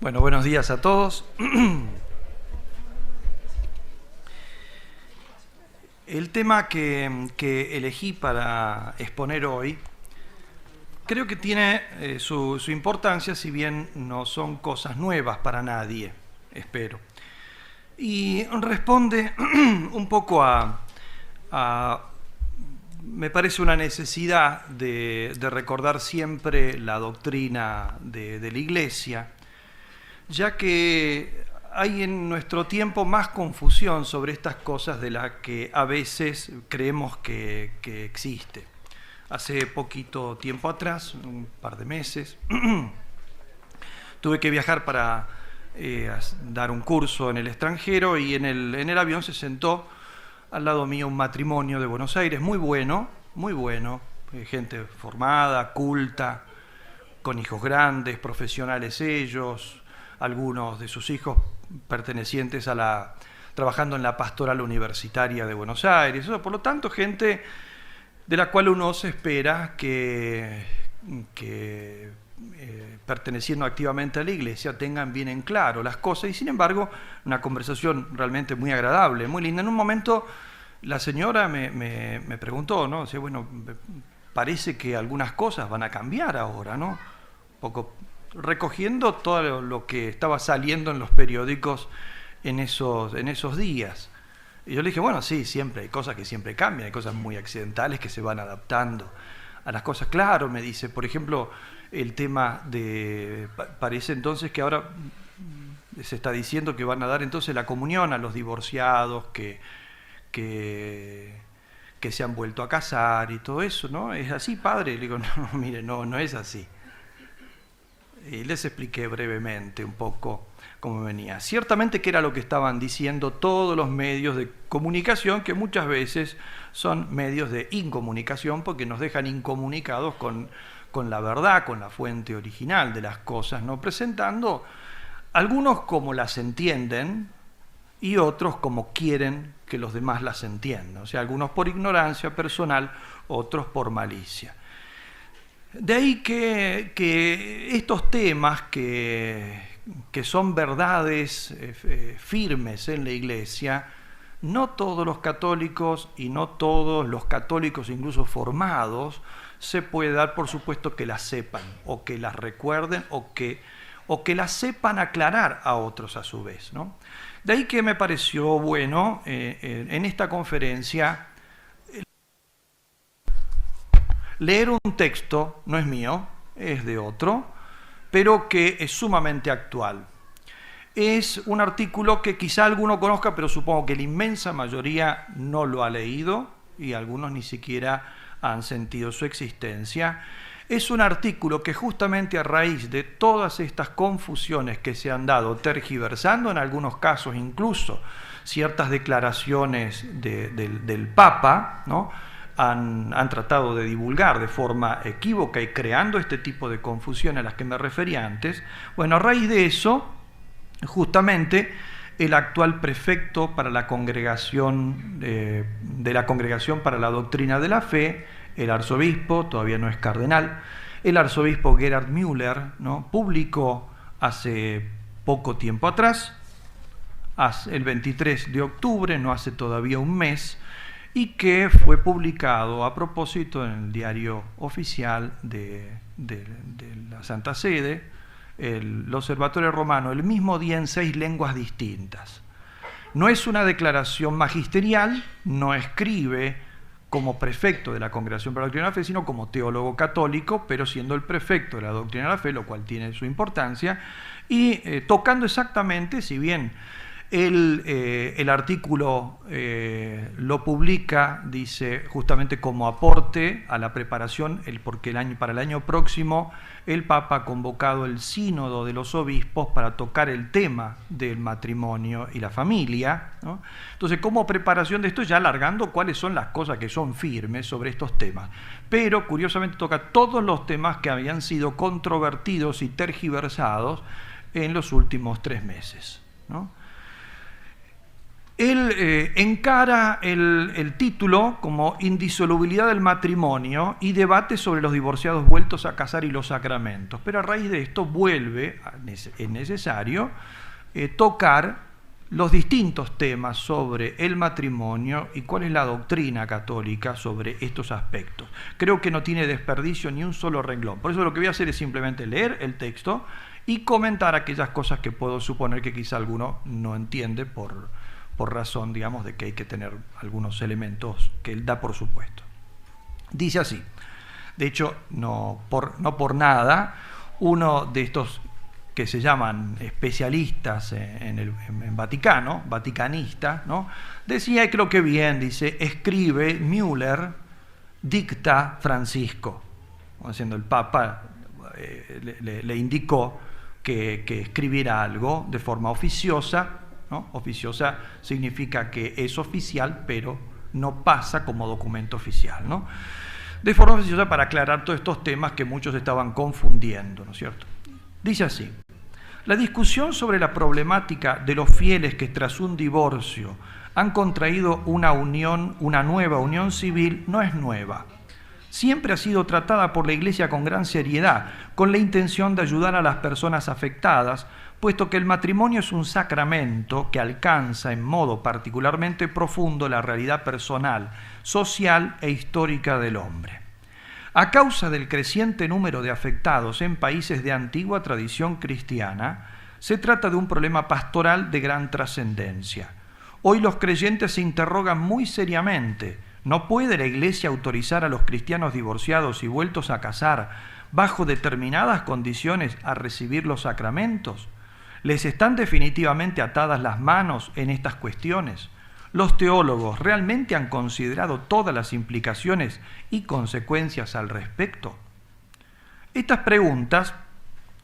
Bueno, buenos días a todos. El tema que elegí para exponer hoy creo que tiene su importancia, si bien no son cosas nuevas para nadie, espero. Y responde un poco me parece una necesidad de recordar siempre la doctrina de la Iglesia, ya que hay en nuestro tiempo más confusión sobre estas cosas de las que a veces creemos que existe. Hace poquito tiempo atrás, un par de meses, tuve que viajar para dar un curso en el extranjero y en el avión se sentó al lado mío un matrimonio de Buenos Aires, muy bueno, gente formada, culta, con hijos grandes, profesionales ellos, algunos de sus hijos pertenecientes trabajando en la pastoral universitaria de Buenos Aires. Por lo tanto, gente de la cual uno se espera que perteneciendo activamente a la Iglesia tengan bien en claro las cosas, y sin embargo una conversación realmente muy agradable, muy linda. En un momento la señora me preguntó, ¿no? O sea, bueno, parece que algunas cosas van a cambiar ahora, ¿no? Un poco recogiendo todo lo que estaba saliendo en los periódicos en esos días. Y yo le dije, bueno, sí, siempre hay cosas que siempre cambian, hay cosas muy accidentales que se van adaptando a las cosas. Claro, me dice, por ejemplo, el tema parece entonces que ahora se está diciendo que van a dar entonces la comunión a los divorciados que se han vuelto a casar y todo eso, ¿no? ¿Es así, padre? Le digo, no, mire, no es así. Y les expliqué brevemente un poco cómo venía. Ciertamente que era lo que estaban diciendo todos los medios de comunicación, que muchas veces son medios de incomunicación porque nos dejan incomunicados con la verdad, con la fuente original de las cosas, ¿no? Presentando algunos como las entienden y otros como quieren que los demás las entiendan. O sea, algunos por ignorancia personal, otros por malicia. De ahí que estos temas que son verdades firmes en la Iglesia, no todos los católicos y no todos los católicos incluso formados se puede dar por supuesto que las sepan o que las recuerden o que las sepan aclarar a otros a su vez, ¿no? De ahí que me pareció bueno en esta conferencia leer un texto, no es mío, es de otro, pero que es sumamente actual. Es un artículo que quizá alguno conozca, pero supongo que la inmensa mayoría no lo ha leído y algunos ni siquiera han sentido su existencia. Es un artículo que justamente a raíz de todas estas confusiones que se han dado, tergiversando en algunos casos incluso ciertas declaraciones del Papa, ¿no? Han tratado de divulgar de forma equívoca y creando este tipo de confusión a las que me refería antes. Bueno, a raíz de eso, justamente el actual prefecto para la congregación de la Congregación para la Doctrina de la Fe, el arzobispo, todavía no es cardenal, el arzobispo Gerhard Müller, ¿no? Publicó hace poco tiempo atrás, el 23 de octubre, no hace todavía un mes, y que fue publicado a propósito en el diario oficial de la Santa Sede, el Observatorio Romano, el mismo día en 6 lenguas distintas. No es una declaración magisterial, no escribe como prefecto de la Congregación para la Doctrina de la Fe, sino como teólogo católico, pero siendo el prefecto de la Doctrina de la Fe, lo cual tiene su importancia, y tocando exactamente, si bien el artículo lo publica, dice, justamente como aporte a la preparación, porque para el año próximo el Papa ha convocado el sínodo de los obispos para tocar el tema del matrimonio y la familia, ¿no? Entonces, como preparación de esto, ya alargando cuáles son las cosas que son firmes sobre estos temas. Pero, curiosamente, toca todos los temas que habían sido controvertidos y tergiversados en los últimos 3 meses, ¿no? Él encara el título como Indisolubilidad del matrimonio y debate sobre los divorciados vueltos a casar y los sacramentos. Pero a raíz de esto es necesario tocar los distintos temas sobre el matrimonio y cuál es la doctrina católica sobre estos aspectos. Creo que no tiene desperdicio ni un solo renglón. Por eso lo que voy a hacer es simplemente leer el texto y comentar aquellas cosas que puedo suponer que quizá alguno no entiende por razón, digamos, de que hay que tener algunos elementos que él da por supuesto. Dice así, de hecho, no por nada, uno de estos que se llaman especialistas en Vaticano, vaticanista, ¿no? Decía, y creo que bien, dice, escribe Müller, dicta Francisco. Haciendo el Papa le indicó que escribiera algo de forma oficiosa, ¿no? Oficiosa significa que es oficial, pero no pasa como documento oficial, ¿no? De forma oficiosa para aclarar todos estos temas que muchos estaban confundiendo, ¿no es cierto? Dice así, la discusión sobre la problemática de los fieles que tras un divorcio han contraído una nueva unión civil, no es nueva. Siempre ha sido tratada por la Iglesia con gran seriedad, con la intención de ayudar a las personas afectadas, puesto que el matrimonio es un sacramento que alcanza en modo particularmente profundo la realidad personal, social e histórica del hombre. A causa del creciente número de afectados en países de antigua tradición cristiana, se trata de un problema pastoral de gran trascendencia. Hoy los creyentes se interrogan muy seriamente, ¿no puede la Iglesia autorizar a los cristianos divorciados y vueltos a casar, bajo determinadas condiciones, a recibir los sacramentos? ¿Les están definitivamente atadas las manos en estas cuestiones? ¿Los teólogos realmente han considerado todas las implicaciones y consecuencias al respecto? Estas preguntas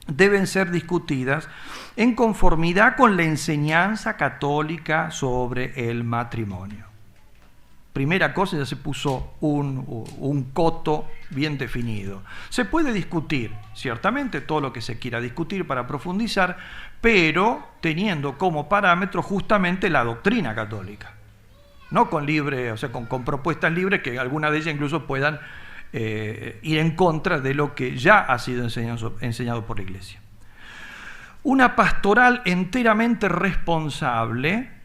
deben ser discutidas en conformidad con la enseñanza católica sobre el matrimonio. Primera cosa, ya se puso un coto bien definido. Se puede discutir, ciertamente, todo lo que se quiera discutir para profundizar, pero teniendo como parámetro justamente la doctrina católica. No con propuestas libres que algunas de ellas incluso puedan ir en contra de lo que ya ha sido enseñado por la Iglesia. Una pastoral enteramente responsable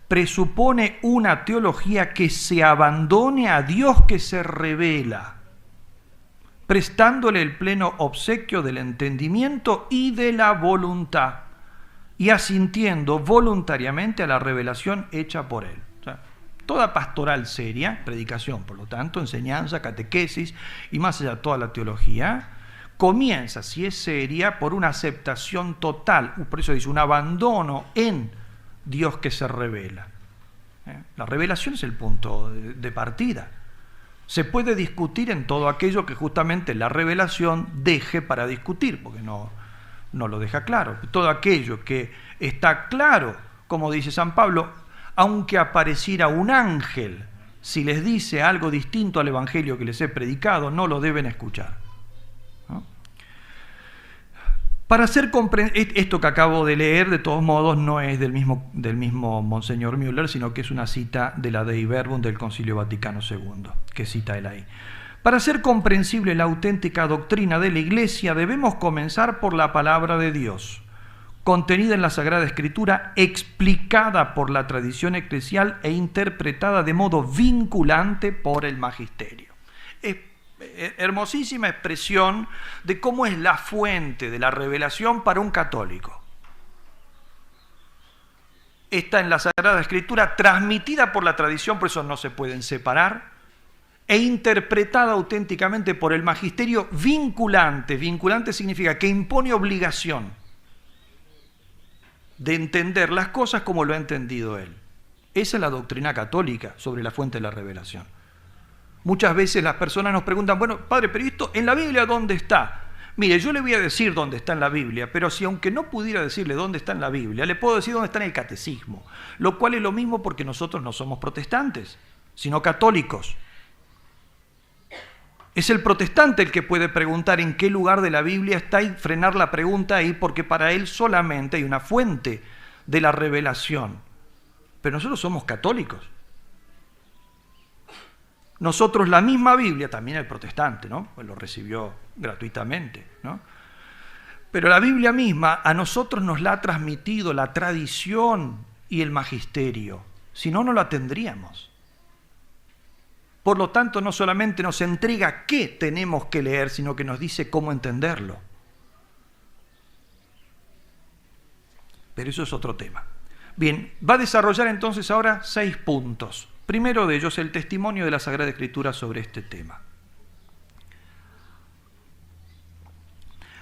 presupone una teología que se abandone a Dios que se revela, prestándole el pleno obsequio del entendimiento y de la voluntad, y asintiendo voluntariamente a la revelación hecha por él. O sea, toda pastoral seria, predicación, por lo tanto, enseñanza, catequesis y más allá de toda la teología, comienza, si es seria, por una aceptación total, por eso dice un abandono en Dios que se revela. La revelación es el punto de partida. Se puede discutir en todo aquello que justamente la revelación deje para discutir, porque no lo deja claro. Todo aquello que está claro, como dice San Pablo, aunque apareciera un ángel, si les dice algo distinto al evangelio que les he predicado, no lo deben escuchar. Para hacer esto que acabo de leer, de todos modos, no es del mismo Monseñor Müller, sino que es una cita de la Dei Verbum del Concilio Vaticano II, que cita él ahí. Para hacer comprensible la auténtica doctrina de la Iglesia, debemos comenzar por la palabra de Dios, contenida en la Sagrada Escritura, explicada por la tradición eclesial e interpretada de modo vinculante por el magisterio. Hermosísima expresión de cómo es la fuente de la revelación para un católico. Está en la Sagrada Escritura, transmitida por la tradición, por eso no se pueden separar, e interpretada auténticamente por el magisterio vinculante. Vinculante significa que impone obligación de entender las cosas como lo ha entendido él. Esa es la doctrina católica sobre la fuente de la revelación. Muchas veces las personas nos preguntan, bueno, padre, pero esto en la Biblia, ¿dónde está? Mire, yo le voy a decir dónde está en la Biblia, pero si aunque no pudiera decirle dónde está en la Biblia, le puedo decir dónde está en el catecismo, lo cual es lo mismo porque nosotros no somos protestantes, sino católicos. Es el protestante el que puede preguntar en qué lugar de la Biblia está y frenar la pregunta ahí, porque para él solamente hay una fuente de la revelación. pero nosotros somos católicos. Nosotros la misma Biblia, también el protestante, ¿no? Pues lo recibió gratuitamente, ¿no? Pero la Biblia misma a nosotros nos la ha transmitido la tradición y el magisterio. Si no, no la tendríamos. Por lo tanto, no solamente nos entrega qué tenemos que leer, sino que nos dice cómo entenderlo. Pero eso es otro tema. Bien, va a desarrollar entonces ahora 6 puntos. Primero de ellos, el testimonio de la Sagrada Escritura sobre este tema.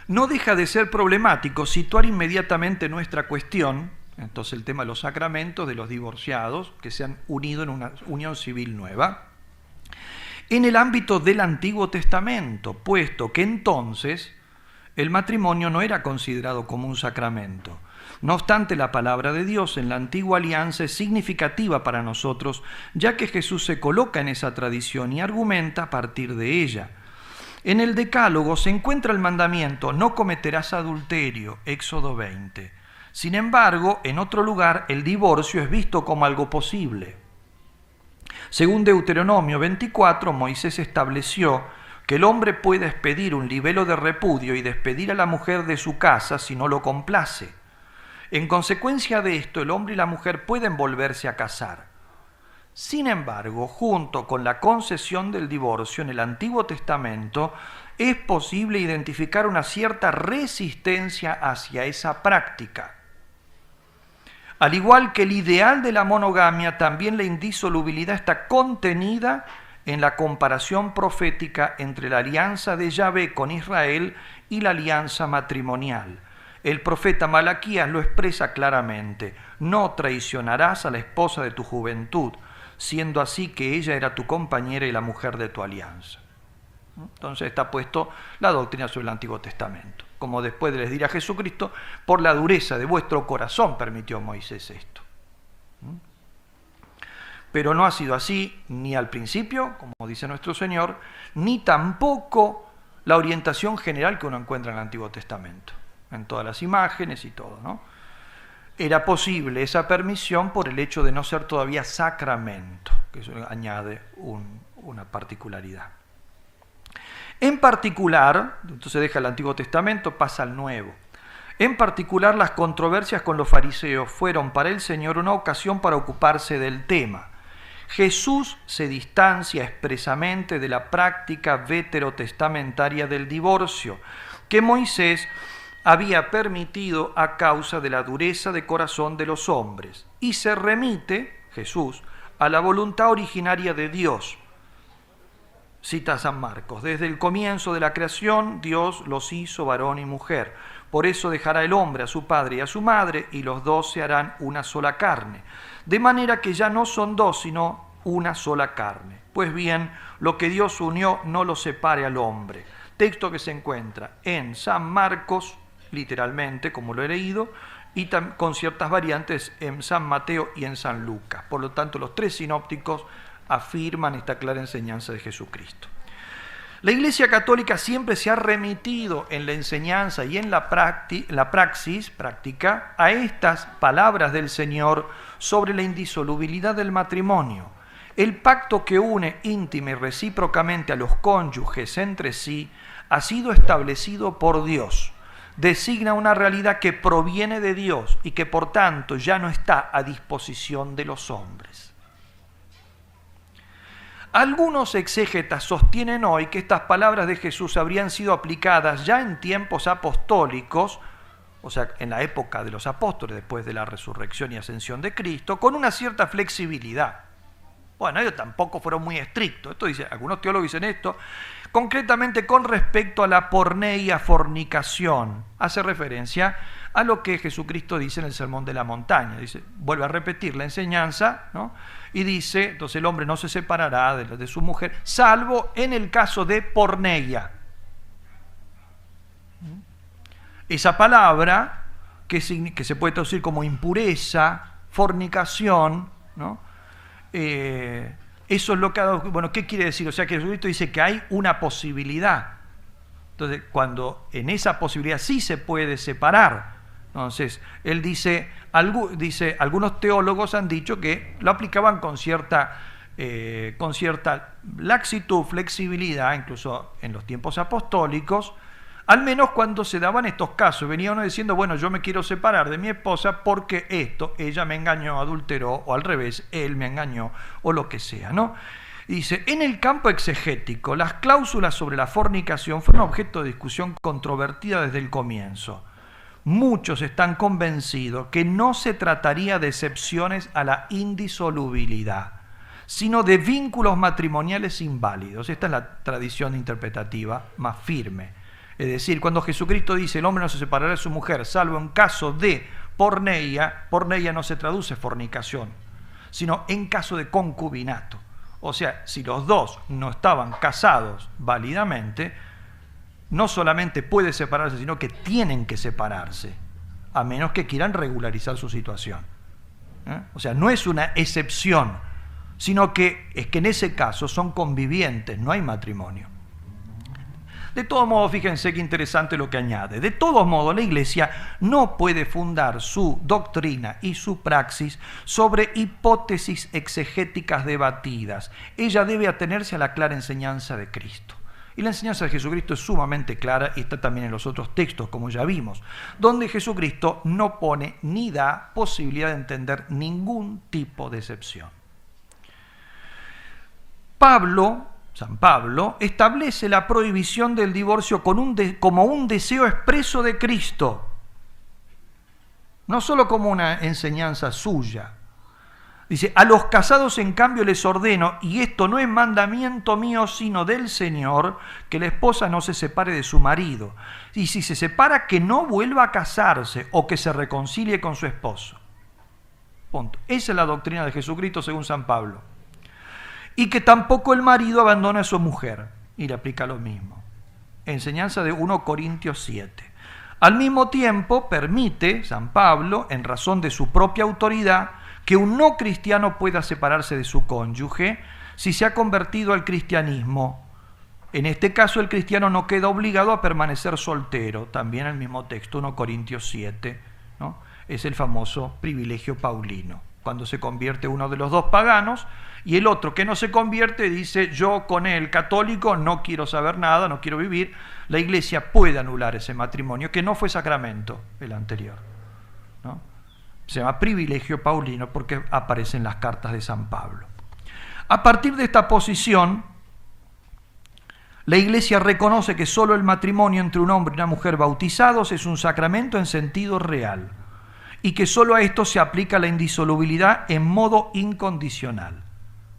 No deja de ser problemático situar inmediatamente nuestra cuestión, entonces el tema de los sacramentos de los divorciados que se han unido en una unión civil nueva, en el ámbito del Antiguo Testamento, puesto que entonces el matrimonio no era considerado como un sacramento. No obstante, la palabra de Dios en la antigua alianza es significativa para nosotros, ya que Jesús se coloca en esa tradición y argumenta a partir de ella. En el Decálogo se encuentra el mandamiento: no cometerás adulterio, Éxodo 20. Sin embargo, en otro lugar, el divorcio es visto como algo posible. Según Deuteronomio 24, Moisés estableció que el hombre puede expedir un libelo de repudio y despedir a la mujer de su casa si no lo complace. En consecuencia de esto, el hombre y la mujer pueden volverse a casar. Sin embargo, junto con la concesión del divorcio en el Antiguo Testamento, es posible identificar una cierta resistencia hacia esa práctica. Al igual que el ideal de la monogamia, también la indisolubilidad está contenida en la comparación profética entre la alianza de Yahvé con Israel y la alianza matrimonial. El profeta Malaquías lo expresa claramente: no traicionarás a la esposa de tu juventud, siendo así que ella era tu compañera y la mujer de tu alianza. Entonces está puesto la doctrina sobre el Antiguo Testamento. Como después les dirá Jesucristo, por la dureza de vuestro corazón permitió Moisés esto. Pero no ha sido así ni al principio, como dice nuestro Señor, ni tampoco la orientación general que uno encuentra en el Antiguo Testamento, en todas las imágenes y todo, ¿no? Era posible esa permisión por el hecho de no ser todavía sacramento, que eso añade una particularidad. En particular, entonces deja el Antiguo Testamento, pasa al Nuevo. En particular, las controversias con los fariseos fueron para el Señor una ocasión para ocuparse del tema. Jesús se distancia expresamente de la práctica veterotestamentaria del divorcio, que Moisés había permitido a causa de la dureza de corazón de los hombres, y se remite, Jesús, a la voluntad originaria de Dios. Cita San Marcos: desde el comienzo de la creación, Dios los hizo varón y mujer. Por eso dejará el hombre a su padre y a su madre, y los dos se harán una sola carne. De manera que ya no son dos, sino una sola carne. Pues bien, lo que Dios unió no lo separe al hombre. Texto que se encuentra en San Marcos, literalmente, como lo he leído, y con ciertas variantes en San Mateo y en San Lucas. Por lo tanto, los 3 sinópticos afirman esta clara enseñanza de Jesucristo. La Iglesia Católica siempre se ha remitido en la enseñanza y en la praxis práctica a estas palabras del Señor sobre la indisolubilidad del matrimonio. El pacto que une íntima y recíprocamente a los cónyuges entre sí ha sido establecido por Dios. Designa una realidad que proviene de Dios y que por tanto ya no está a disposición de los hombres. Algunos exégetas sostienen hoy que estas palabras de Jesús habrían sido aplicadas ya en tiempos apostólicos, o sea, en la época de los apóstoles, después de la resurrección y ascensión de Cristo, con una cierta flexibilidad. Bueno, ellos tampoco fueron muy estrictos. Esto dice, algunos teólogos dicen esto, concretamente con respecto a la porneia, fornicación. Hace referencia a lo que Jesucristo dice en el Sermón de la Montaña. Dice, vuelve a repetir la enseñanza, ¿no? Y dice, entonces el hombre no se separará de su mujer, salvo en el caso de porneia. Esa palabra, que se puede traducir como impureza, fornicación, ¿no? Eso es lo que ha dado. Bueno, ¿qué quiere decir? O sea, que Jesucristo dice que hay una posibilidad. Entonces, cuando en esa posibilidad sí se puede separar, Entonces, él dice, algunos teólogos han dicho que lo aplicaban con cierta laxitud, flexibilidad, incluso en los tiempos apostólicos, al menos cuando se daban estos casos. Venía uno diciendo, bueno, yo me quiero separar de mi esposa porque ella me engañó, adulteró, o al revés, él me engañó, o lo que sea, ¿no? Dice, en el campo exegético, las cláusulas sobre la fornicación fueron objeto de discusión controvertida desde el comienzo. Muchos están convencidos que no se trataría de excepciones a la indisolubilidad, sino de vínculos matrimoniales inválidos. Esta es la tradición interpretativa más firme. Es decir, cuando Jesucristo dice el hombre no se separará de su mujer, salvo en caso de porneia no se traduce fornicación, sino en caso de concubinato. O sea, si los dos no estaban casados válidamente, no solamente puede separarse, sino que tienen que separarse, a menos que quieran regularizar su situación. O sea, no es una excepción, sino que es que en ese caso son convivientes, no hay matrimonio. De todos modos, fíjense qué interesante lo que añade. De todos modos, la Iglesia no puede fundar su doctrina y su praxis sobre hipótesis exegéticas debatidas. Ella debe atenerse a la clara enseñanza de Cristo. Y la enseñanza de Jesucristo es sumamente clara y está también en los otros textos, como ya vimos, donde Jesucristo no pone ni da posibilidad de entender ningún tipo de excepción. San Pablo establece la prohibición del divorcio como un deseo expreso de Cristo, no solo como una enseñanza suya. Dice, a los casados en cambio les ordeno, y esto no es mandamiento mío sino del Señor, que la esposa no se separe de su marido, y si se separa que no vuelva a casarse o que se reconcilie con su esposo. Punto. Esa es la doctrina de Jesucristo según San Pablo. Y que tampoco el marido abandone a su mujer. Y le aplica lo mismo. Enseñanza de 1 Corintios 7. Al mismo tiempo, permite San Pablo, en razón de su propia autoridad, que un no cristiano pueda separarse de su cónyuge si se ha convertido al cristianismo. En este caso, el cristiano no queda obligado a permanecer soltero. También el mismo texto, 1 Corintios 7, ¿no? Es el famoso privilegio paulino. Cuando se convierte uno de los dos paganos y el otro que no se convierte dice, yo con el católico no quiero saber nada, no quiero vivir, la Iglesia puede anular ese matrimonio, que no fue sacramento el anterior, ¿no? Se llama privilegio paulino porque aparece en las cartas de San Pablo. A partir de esta posición, la Iglesia reconoce que solo el matrimonio entre un hombre y una mujer bautizados es un sacramento en sentido real, y que solo a esto se aplica la indisolubilidad en modo incondicional.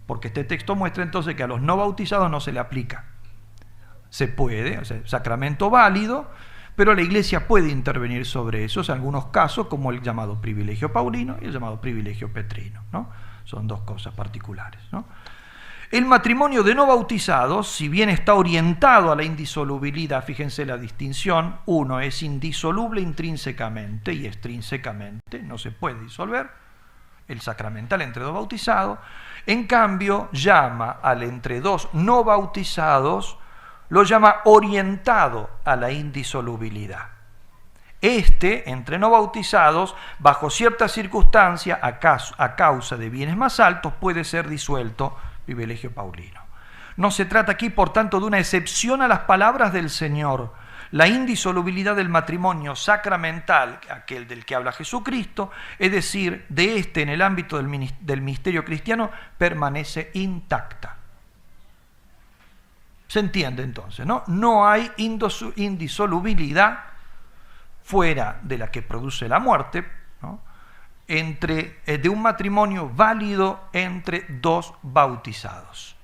Porque este texto muestra entonces que a los no bautizados no se le aplica. Se puede, o sea, sacramento válido, pero la Iglesia puede intervenir sobre eso en algunos casos, como el llamado privilegio paulino y el llamado privilegio petrino, ¿no? Son dos cosas particulares, ¿no? El matrimonio de no bautizados, si bien está orientado a la indisolubilidad, fíjense la distinción, uno es indisoluble intrínsecamente y extrínsecamente, no se puede disolver, el sacramental entre dos bautizados. En cambio, llama al entre dos no bautizados, lo llama orientado a la indisolubilidad. Entre no bautizados, bajo ciertas circunstancias, a causa de bienes más altos, puede ser disuelto, privilegio paulino. No se trata aquí, por tanto, de una excepción a las palabras del Señor. La indisolubilidad del matrimonio sacramental, aquel del que habla Jesucristo, es decir, en el ámbito del misterio cristiano, permanece intacta. ¿Se entiende entonces, no? No hay indisolubilidad fuera de la que produce la muerte, ¿no? De un matrimonio válido entre dos bautizados.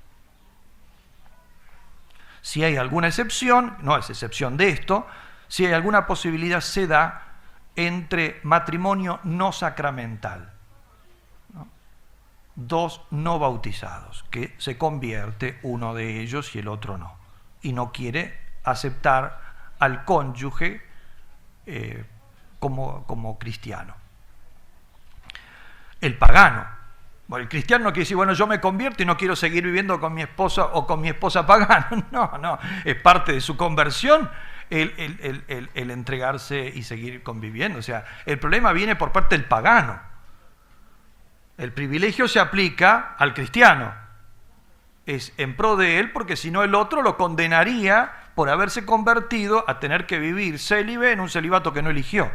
Si hay alguna excepción, no es excepción de esto, si hay alguna posibilidad se da entre matrimonio no sacramental, ¿no? Dos no bautizados, que se convierte uno de ellos y el otro no, y no quiere aceptar al cónyuge como cristiano. El pagano. Bueno, el cristiano no quiere decir, bueno, yo me convierto y no quiero seguir viviendo con mi esposa o con mi esposa pagana. No, es parte de su conversión el entregarse y seguir conviviendo. O sea, el problema viene por parte del pagano. El privilegio se aplica al cristiano. Es en pro de él, porque si no el otro lo condenaría por haberse convertido a tener que vivir célibe en un celibato que no eligió.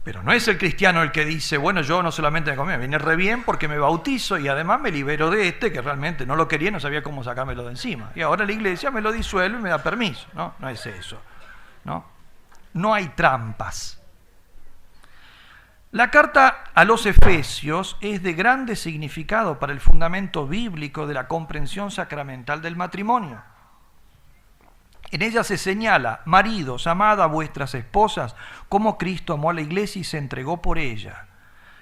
Pero no es el cristiano el que dice, bueno, yo no solamente me conviene, me viene re bien porque me bautizo y además me libero de este que realmente no lo quería y no sabía cómo sacármelo de encima. Y ahora la iglesia me lo disuelve y me da permiso. No, no es eso. No hay trampas. La carta a los Efesios es de grande significado para el fundamento bíblico de la comprensión sacramental del matrimonio. En ella se señala, maridos, amad a vuestras esposas, como Cristo amó a la iglesia y se entregó por ella.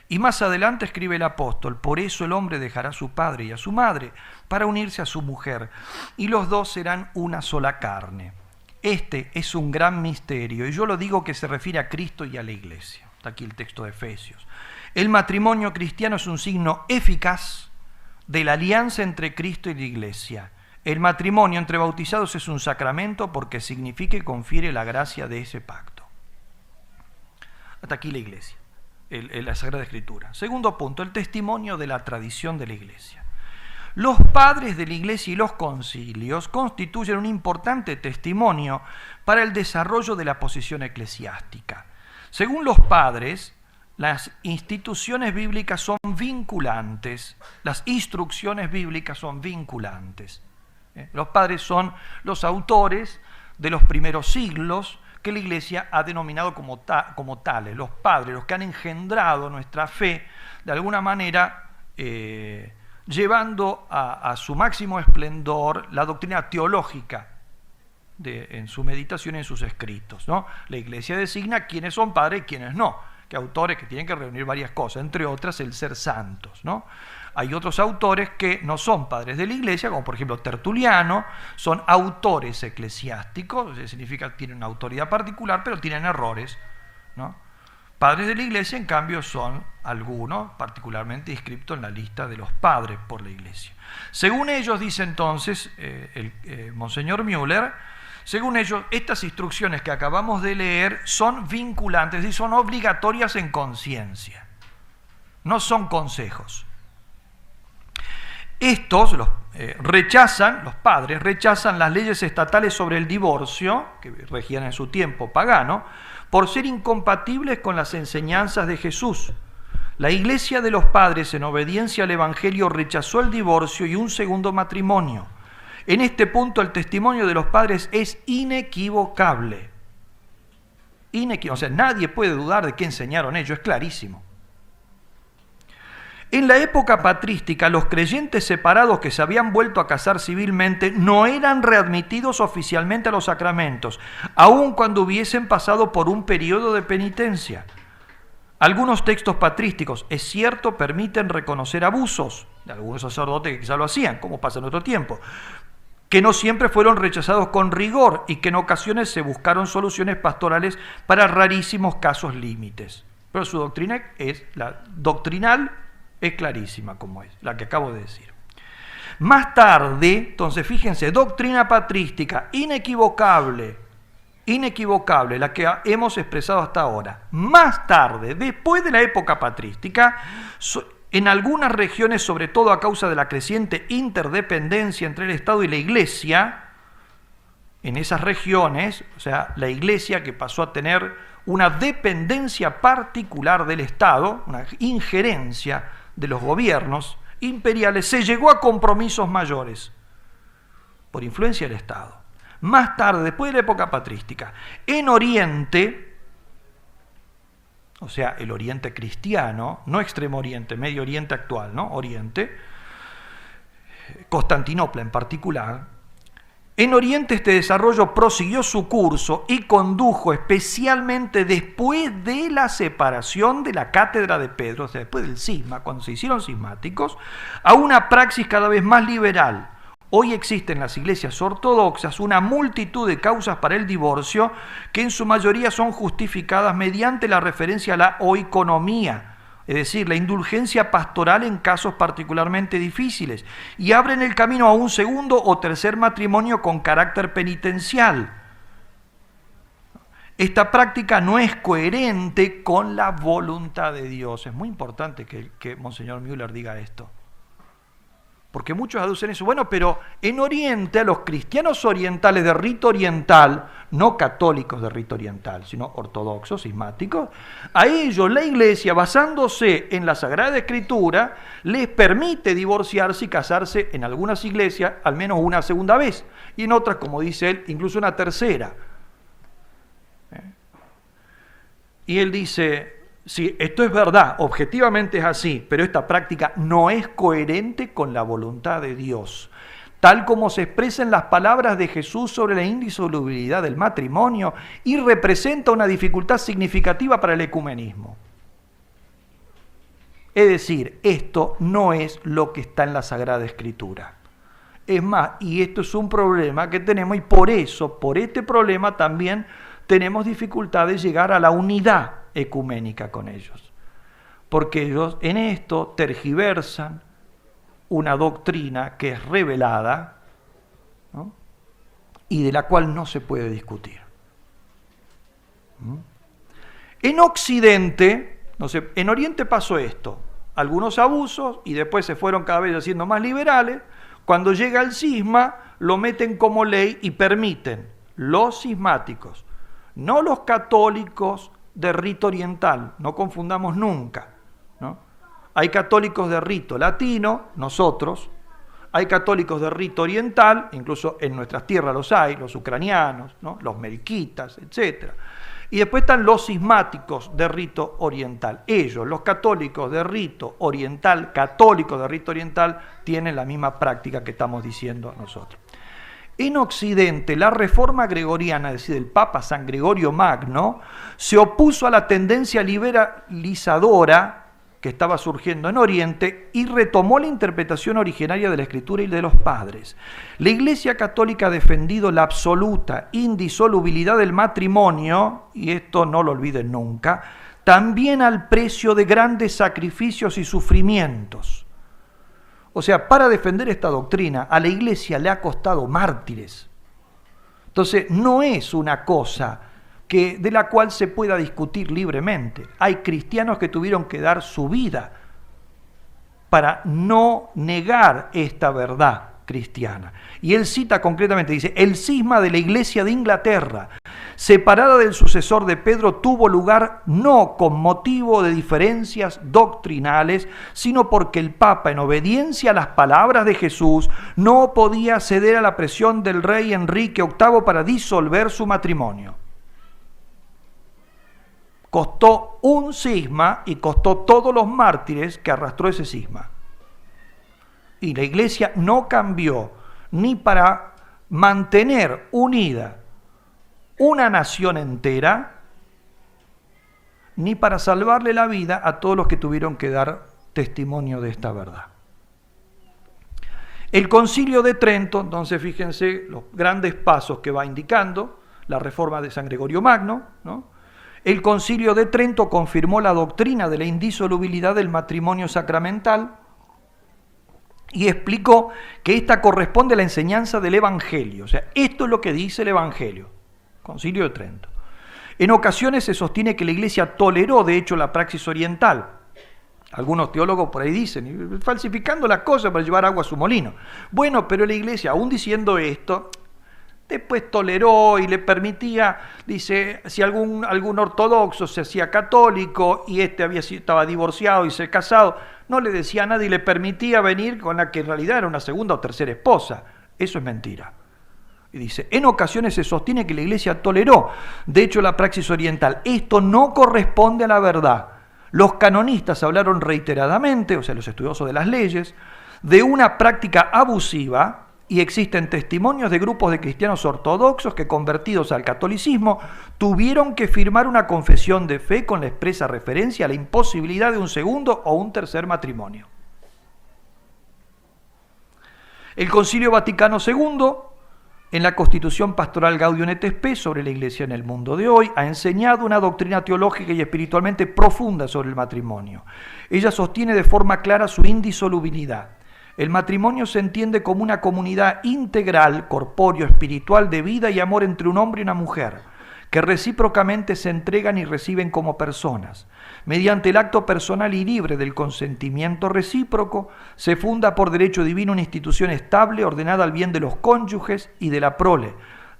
Y más adelante escribe el apóstol, por eso el hombre dejará a su padre y a su madre para unirse a su mujer, y los dos serán una sola carne. Este es un gran misterio, y yo lo digo que se refiere a Cristo y a la iglesia. Está aquí el texto de Efesios. El matrimonio cristiano es un signo eficaz de la alianza entre Cristo y la iglesia. El matrimonio entre bautizados es un sacramento porque significa y confiere la gracia de ese pacto. Hasta aquí la iglesia, la Sagrada Escritura. Segundo punto, el testimonio de la tradición de la iglesia. Los padres de la iglesia y los concilios constituyen un importante testimonio para el desarrollo de la posición eclesiástica. Según los padres, las instituciones bíblicas son vinculantes, las instrucciones bíblicas son vinculantes. Los padres son los autores de los primeros siglos que la Iglesia ha denominado como tales. Los padres, los que han engendrado nuestra fe, de alguna manera llevando a su máximo esplendor la doctrina teológica en su meditación y en sus escritos, ¿no? La Iglesia designa quiénes son padres y quiénes no, que autores que tienen que reunir varias cosas, entre otras el ser santos, ¿no? Hay otros autores que no son padres de la Iglesia, como por ejemplo Tertuliano, son autores eclesiásticos, significa que tienen una autoridad particular, pero tienen errores, ¿no? Padres de la Iglesia, en cambio, son algunos particularmente inscriptos en la lista de los padres por la Iglesia. Según ellos, dice entonces Monseñor Müller, según ellos, estas instrucciones que acabamos de leer son vinculantes y son obligatorias en conciencia, no son consejos. Estos los padres rechazan las leyes estatales sobre el divorcio, que regían en su tiempo pagano, por ser incompatibles con las enseñanzas de Jesús. La Iglesia de los padres, en obediencia al Evangelio, rechazó el divorcio y un segundo matrimonio. En este punto el testimonio de los padres es inequivocable. O sea, nadie puede dudar de qué enseñaron ellos, es clarísimo. En la época patrística, los creyentes separados que se habían vuelto a casar civilmente no eran readmitidos oficialmente a los sacramentos, aun cuando hubiesen pasado por un periodo de penitencia. Algunos textos patrísticos, es cierto, permiten reconocer abusos de algunos sacerdotes que quizá lo hacían, como pasa en otro tiempo, que no siempre fueron rechazados con rigor y que en ocasiones se buscaron soluciones pastorales para rarísimos casos límites. Pero su doctrina doctrinal es clarísima, como es, la que acabo de decir. Más tarde, entonces fíjense, doctrina patrística, inequivocable, la que hemos expresado hasta ahora. Más tarde, después de la época patrística, en algunas regiones, sobre todo a causa de la creciente interdependencia entre el Estado y la Iglesia, en esas regiones, o sea, la Iglesia que pasó a tener una dependencia particular del Estado, una injerencia de los gobiernos imperiales, se llegó a compromisos mayores por influencia del Estado. Más tarde, después de la época patrística, en Oriente, o sea, el Oriente cristiano, no Extremo Oriente, Medio Oriente actual, ¿no? Oriente, Constantinopla en particular, en Oriente este desarrollo prosiguió su curso y condujo especialmente después de la separación de la cátedra de Pedro, o sea, después del cisma, cuando se hicieron cismáticos, a una praxis cada vez más liberal. Hoy existen en las iglesias ortodoxas una multitud de causas para el divorcio que en su mayoría son justificadas mediante la referencia a la oikonomía, es decir, la indulgencia pastoral en casos particularmente difíciles, y abren el camino a un segundo o tercer matrimonio con carácter penitencial. Esta práctica no es coherente con la voluntad de Dios. Es muy importante que Monseñor Müller diga esto. Porque muchos aducen eso. Bueno, pero en Oriente, a los cristianos orientales de rito oriental, no católicos de rito oriental, sino ortodoxos, cismáticos, a ellos la Iglesia, basándose en la Sagrada Escritura, les permite divorciarse y casarse en algunas iglesias al menos una segunda vez, y en otras, como dice él, incluso una tercera. Y él dice, sí, esto es verdad, objetivamente es así, pero esta práctica no es coherente con la voluntad de Dios, tal como se expresa en las palabras de Jesús sobre la indisolubilidad del matrimonio, y representa una dificultad significativa para el ecumenismo. Es decir, esto no es lo que está en la Sagrada Escritura. Es más, y esto es un problema que tenemos, y por eso, por este problema también tenemos dificultad de llegar a la unidad ecuménica con ellos, porque ellos en esto tergiversan una doctrina que es revelada, ¿no? Y de la cual no se puede discutir. En Occidente, no sé, en Oriente pasó esto, algunos abusos, y después se fueron cada vez haciendo más liberales. Cuando llega el cisma, lo meten como ley y permiten los cismáticos, no los católicos de rito oriental, no confundamos nunca, ¿no? Hay católicos de rito latino, nosotros, hay católicos de rito oriental, incluso en nuestras tierras los hay, los ucranianos, ¿no? Los melquitas, etc. Y después están los cismáticos de rito oriental. Ellos, los católicos de rito oriental, tienen la misma práctica que estamos diciendo nosotros. En Occidente, la reforma gregoriana, es decir, el Papa San Gregorio Magno, se opuso a la tendencia liberalizadora que estaba surgiendo en Oriente y retomó la interpretación originaria de la Escritura y de los padres. La Iglesia Católica ha defendido la absoluta indisolubilidad del matrimonio, y esto no lo olviden nunca, también al precio de grandes sacrificios y sufrimientos. O sea, para defender esta doctrina, a la Iglesia le ha costado mártires. Entonces, no es una cosa de la cual se pueda discutir libremente. Hay cristianos que tuvieron que dar su vida para no negar esta verdad cristiana. Y él cita concretamente, dice, el cisma de la Iglesia de Inglaterra, separada del sucesor de Pedro, tuvo lugar no con motivo de diferencias doctrinales, sino porque el Papa, en obediencia a las palabras de Jesús, no podía ceder a la presión del rey Enrique VIII para disolver su matrimonio. Costó un cisma y costó todos los mártires que arrastró ese cisma. Y la Iglesia no cambió ni para mantener unida una nación entera, ni para salvarle la vida a todos los que tuvieron que dar testimonio de esta verdad. El Concilio de Trento, entonces fíjense los grandes pasos que va indicando, la reforma de San Gregorio Magno, ¿no? El Concilio de Trento confirmó la doctrina de la indisolubilidad del matrimonio sacramental y explicó que esta corresponde a la enseñanza del Evangelio. O sea, esto es lo que dice el Evangelio. Concilio de Trento. En ocasiones se sostiene que la Iglesia toleró, de hecho, la praxis oriental. Algunos teólogos por ahí dicen, falsificando las cosas para llevar agua a su molino. Bueno, pero la Iglesia, aún diciendo esto, después toleró y le permitía, dice, si algún ortodoxo se hacía católico y estaba divorciado y se casado, no le decía a nadie y le permitía venir con la que en realidad era una segunda o tercera esposa. Eso es mentira. Y dice, en ocasiones se sostiene que la Iglesia toleró, de hecho, la praxis oriental. Esto no corresponde a la verdad. Los canonistas hablaron reiteradamente, o sea, los estudiosos de las leyes, de una práctica abusiva, y existen testimonios de grupos de cristianos ortodoxos que, convertidos al catolicismo, tuvieron que firmar una confesión de fe con la expresa referencia a la imposibilidad de un segundo o un tercer matrimonio. El Concilio Vaticano II en la Constitución Pastoral Gaudium et Spes sobre la Iglesia en el mundo de hoy, ha enseñado una doctrina teológica y espiritualmente profunda sobre el matrimonio. Ella sostiene de forma clara su indisolubilidad. El matrimonio se entiende como una comunidad integral, corpóreo, espiritual, de vida y amor entre un hombre y una mujer, que recíprocamente se entregan y reciben como personas. Mediante el acto personal y libre del consentimiento recíproco, se funda por derecho divino una institución estable, ordenada al bien de los cónyuges y de la prole,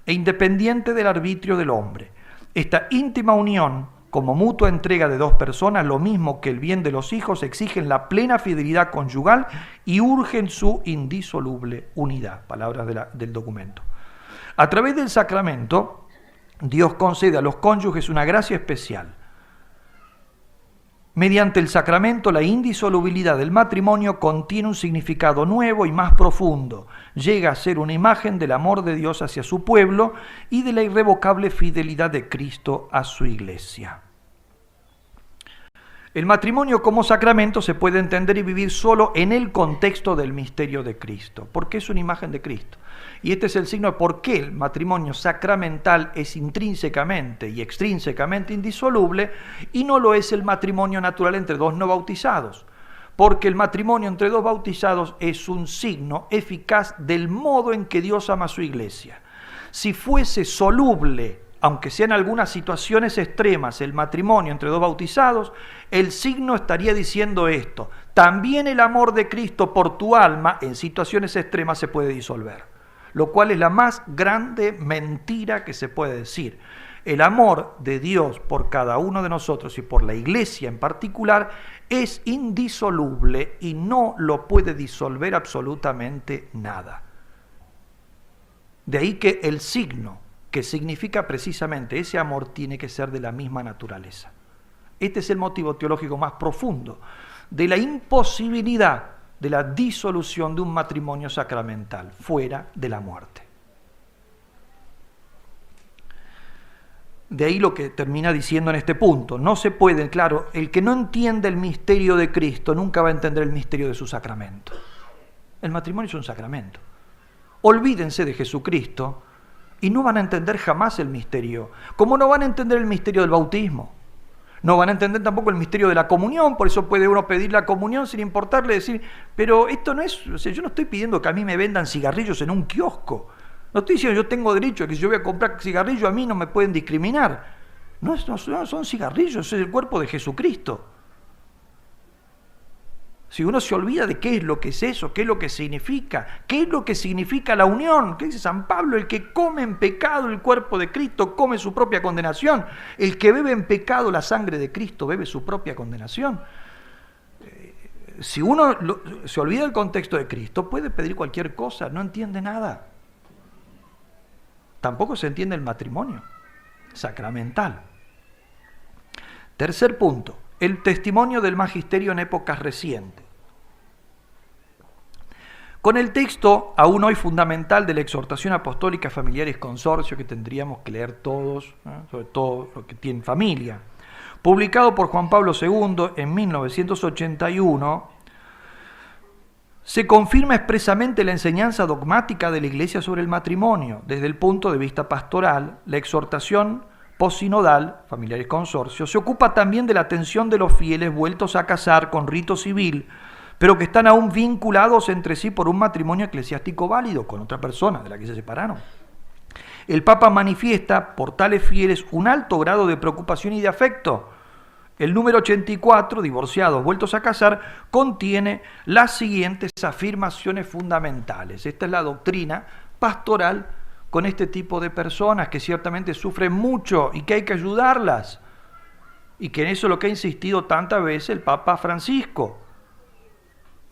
e independiente del arbitrio del hombre. Esta íntima unión, como mutua entrega de dos personas, lo mismo que el bien de los hijos, exigen la plena fidelidad conyugal y urgen su indisoluble unidad. Palabras del documento. A través del sacramento, Dios concede a los cónyuges una gracia especial. Mediante el sacramento, la indisolubilidad del matrimonio contiene un significado nuevo y más profundo. Llega a ser una imagen del amor de Dios hacia su pueblo y de la irrevocable fidelidad de Cristo a su Iglesia. El matrimonio como sacramento se puede entender y vivir solo en el contexto del misterio de Cristo, porque es una imagen de Cristo. Y este es el signo de por qué el matrimonio sacramental es intrínsecamente y extrínsecamente indisoluble y no lo es el matrimonio natural entre dos no bautizados. Porque el matrimonio entre dos bautizados es un signo eficaz del modo en que Dios ama a su Iglesia. Si fuese soluble, aunque sea en algunas situaciones extremas, el matrimonio entre dos bautizados, el signo estaría diciendo esto: también el amor de Cristo por tu alma en situaciones extremas se puede disolver. Lo cual es la más grande mentira que se puede decir. El amor de Dios por cada uno de nosotros y por la Iglesia en particular es indisoluble y no lo puede disolver absolutamente nada. De ahí que el signo que significa precisamente ese amor tiene que ser de la misma naturaleza. Este es el motivo teológico más profundo de la imposibilidad de la disolución de un matrimonio sacramental fuera de la muerte. De ahí lo que termina diciendo en este punto: no se puede, claro, el que no entiende el misterio de Cristo nunca va a entender el misterio de su sacramento. El matrimonio es un sacramento. Olvídense de Jesucristo y no van a entender jamás el misterio, como no van a entender el misterio del bautismo. No van a entender tampoco el misterio de la comunión, por eso puede uno pedir la comunión sin importarle decir, pero esto no es, o sea, yo no estoy pidiendo que a mí me vendan cigarrillos en un kiosco. No estoy diciendo yo tengo derecho a que si yo voy a comprar cigarrillos a mí no me pueden discriminar. No son cigarrillos, es el cuerpo de Jesucristo. Si uno se olvida de qué es lo que es eso, qué es lo que significa la unión, ¿qué dice San Pablo? El que come en pecado el cuerpo de Cristo come su propia condenación. El que bebe en pecado la sangre de Cristo bebe su propia condenación. Si uno se olvida del contexto de Cristo, puede pedir cualquier cosa, no entiende nada. Tampoco se entiende el matrimonio sacramental. Tercer punto: el testimonio del magisterio en épocas recientes. Con el texto, aún hoy fundamental, de la exhortación apostólica Familiaris Consortio, que tendríamos que leer todos, sobre todo los que tienen familia, publicado por Juan Pablo II en 1981, se confirma expresamente la enseñanza dogmática de la Iglesia sobre el matrimonio. Desde el punto de vista pastoral, la exhortación posinodal, Familiaris Consortio, se ocupa también de la atención de los fieles vueltos a casar con rito civil, pero que están aún vinculados entre sí por un matrimonio eclesiástico válido con otra persona de la que se separaron. El Papa manifiesta por tales fieles un alto grado de preocupación y de afecto. El número 84, divorciados vueltos a casar, contiene las siguientes afirmaciones fundamentales. Esta es la doctrina pastoral con este tipo de personas que ciertamente sufren mucho y que hay que ayudarlas. Y que en eso es lo que ha insistido tantas veces el Papa Francisco.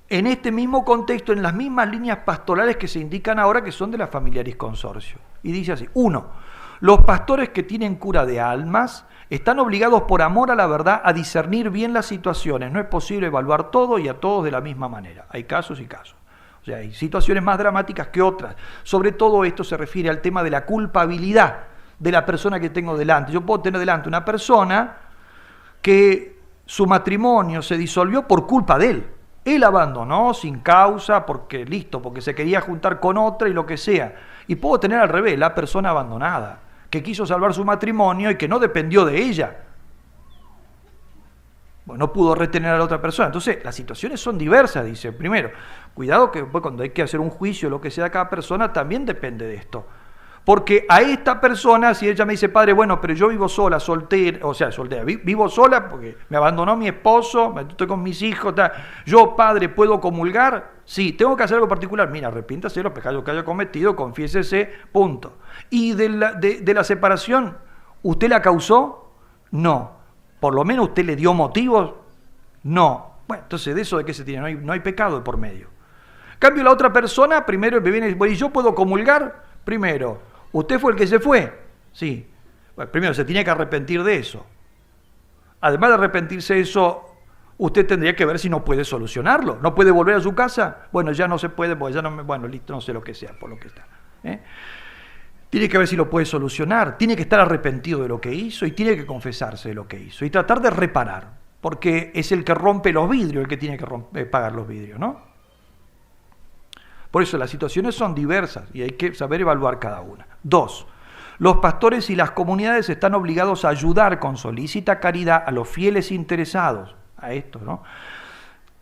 En este mismo contexto, en las mismas líneas pastorales que se indican ahora, que son de la Familiaris Consortio. Y dice así: 1. Los pastores que tienen cura de almas están obligados por amor a la verdad a discernir bien las situaciones. No es posible evaluar todo y a todos de la misma manera. Hay casos y casos. O sea, hay situaciones más dramáticas que otras. Sobre todo esto se refiere al tema de la culpabilidad de la persona que tengo delante. Yo puedo tener delante una persona que su matrimonio se disolvió por culpa de él. Él abandonó sin causa, porque se quería juntar con otra y lo que sea. Y puedo tener al revés, la persona abandonada, que quiso salvar su matrimonio y que no dependió de ella. Bueno, no pudo retener a la otra persona. Entonces, las situaciones son diversas, dice. Primero, cuidado que después cuando hay que hacer un juicio, lo que sea de cada persona, también depende de esto. Porque a esta persona, si ella me dice, padre, bueno, pero yo vivo sola, soltera, vivo sola porque me abandonó mi esposo, estoy con mis hijos, yo, padre, ¿puedo comulgar? Sí, tengo que hacer algo particular. Mira, arrepiéntase de los pecados que haya cometido, confiésese, punto. ¿Y de la separación, usted la causó? No. ¿Por lo menos usted le dio motivos? No. Bueno, entonces, ¿de eso de qué se tiene? No hay pecado de por medio. En cambio, la otra persona, primero me viene y dice, ¿yo puedo comulgar? Primero, ¿usted fue el que se fue? Sí. Bueno, primero, se tiene que arrepentir de eso. Además de arrepentirse de eso, usted tendría que ver si no puede solucionarlo. ¿No puede volver a su casa? Bueno, ya no se puede, porque ya no me... Bueno, listo, no sé lo que sea, por lo que está. Tiene que ver si lo puede solucionar, tiene que estar arrepentido de lo que hizo y tiene que confesarse de lo que hizo y tratar de reparar, porque es el que rompe los vidrios, el que tiene que pagar los vidrios, ¿no? Por eso las situaciones son diversas y hay que saber evaluar cada una. 2. Los pastores y las comunidades están obligados a ayudar con solícita caridad a los fieles interesados, a esto, ¿no?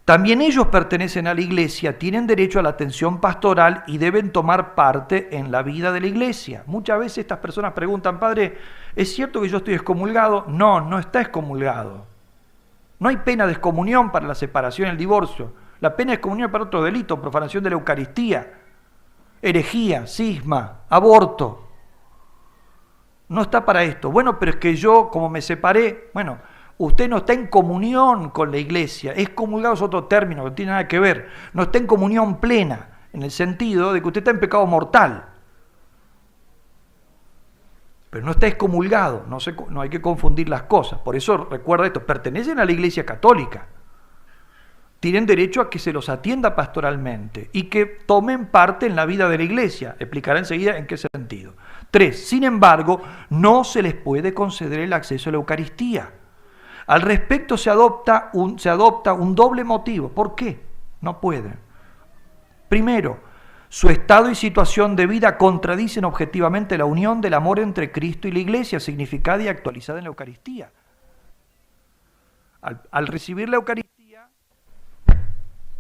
También ellos pertenecen a la iglesia, tienen derecho a la atención pastoral y deben tomar parte en la vida de la iglesia. Muchas veces estas personas preguntan, padre, ¿es cierto que yo estoy excomulgado? No, no está excomulgado. No hay pena de excomunión para la separación y el divorcio. La pena de excomunión para otro delito, profanación de la Eucaristía, herejía, cisma, aborto. No está para esto. Bueno, pero es que yo, como me separé, bueno, usted no está en comunión con la iglesia. Excomulgado es otro término que no tiene nada que ver. No está en comunión plena, en el sentido de que usted está en pecado mortal. Pero no está excomulgado, no hay que confundir las cosas. Por eso recuerda esto, pertenecen a la iglesia católica. Tienen derecho a que se los atienda pastoralmente y que tomen parte en la vida de la iglesia. Explicaré enseguida en qué sentido. 3. Sin embargo, no se les puede conceder el acceso a la Eucaristía. Al respecto se adopta un doble motivo. ¿Por qué? No pueden. Primero, su estado y situación de vida contradicen objetivamente la unión del amor entre Cristo y la Iglesia, significada y actualizada en la Eucaristía. Al recibir la Eucaristía,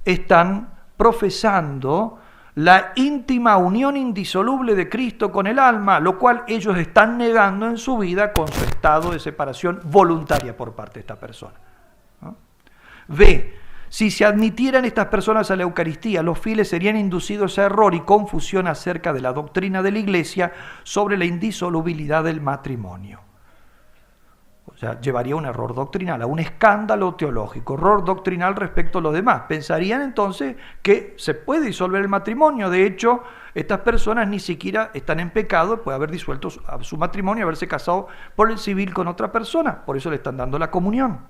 están profesando la íntima unión indisoluble de Cristo con el alma, lo cual ellos están negando en su vida con su estado de separación voluntaria por parte de esta persona, ¿no? B. Si se admitieran estas personas a la Eucaristía, los fieles serían inducidos a error y confusión acerca de la doctrina de la Iglesia sobre la indisolubilidad del matrimonio. O sea, llevaría a un error doctrinal, a un escándalo teológico, error doctrinal respecto a los demás. Pensarían entonces que se puede disolver el matrimonio. De hecho, estas personas ni siquiera están en pecado, puede haber disuelto su matrimonio, haberse casado por el civil con otra persona. Por eso le están dando la comunión.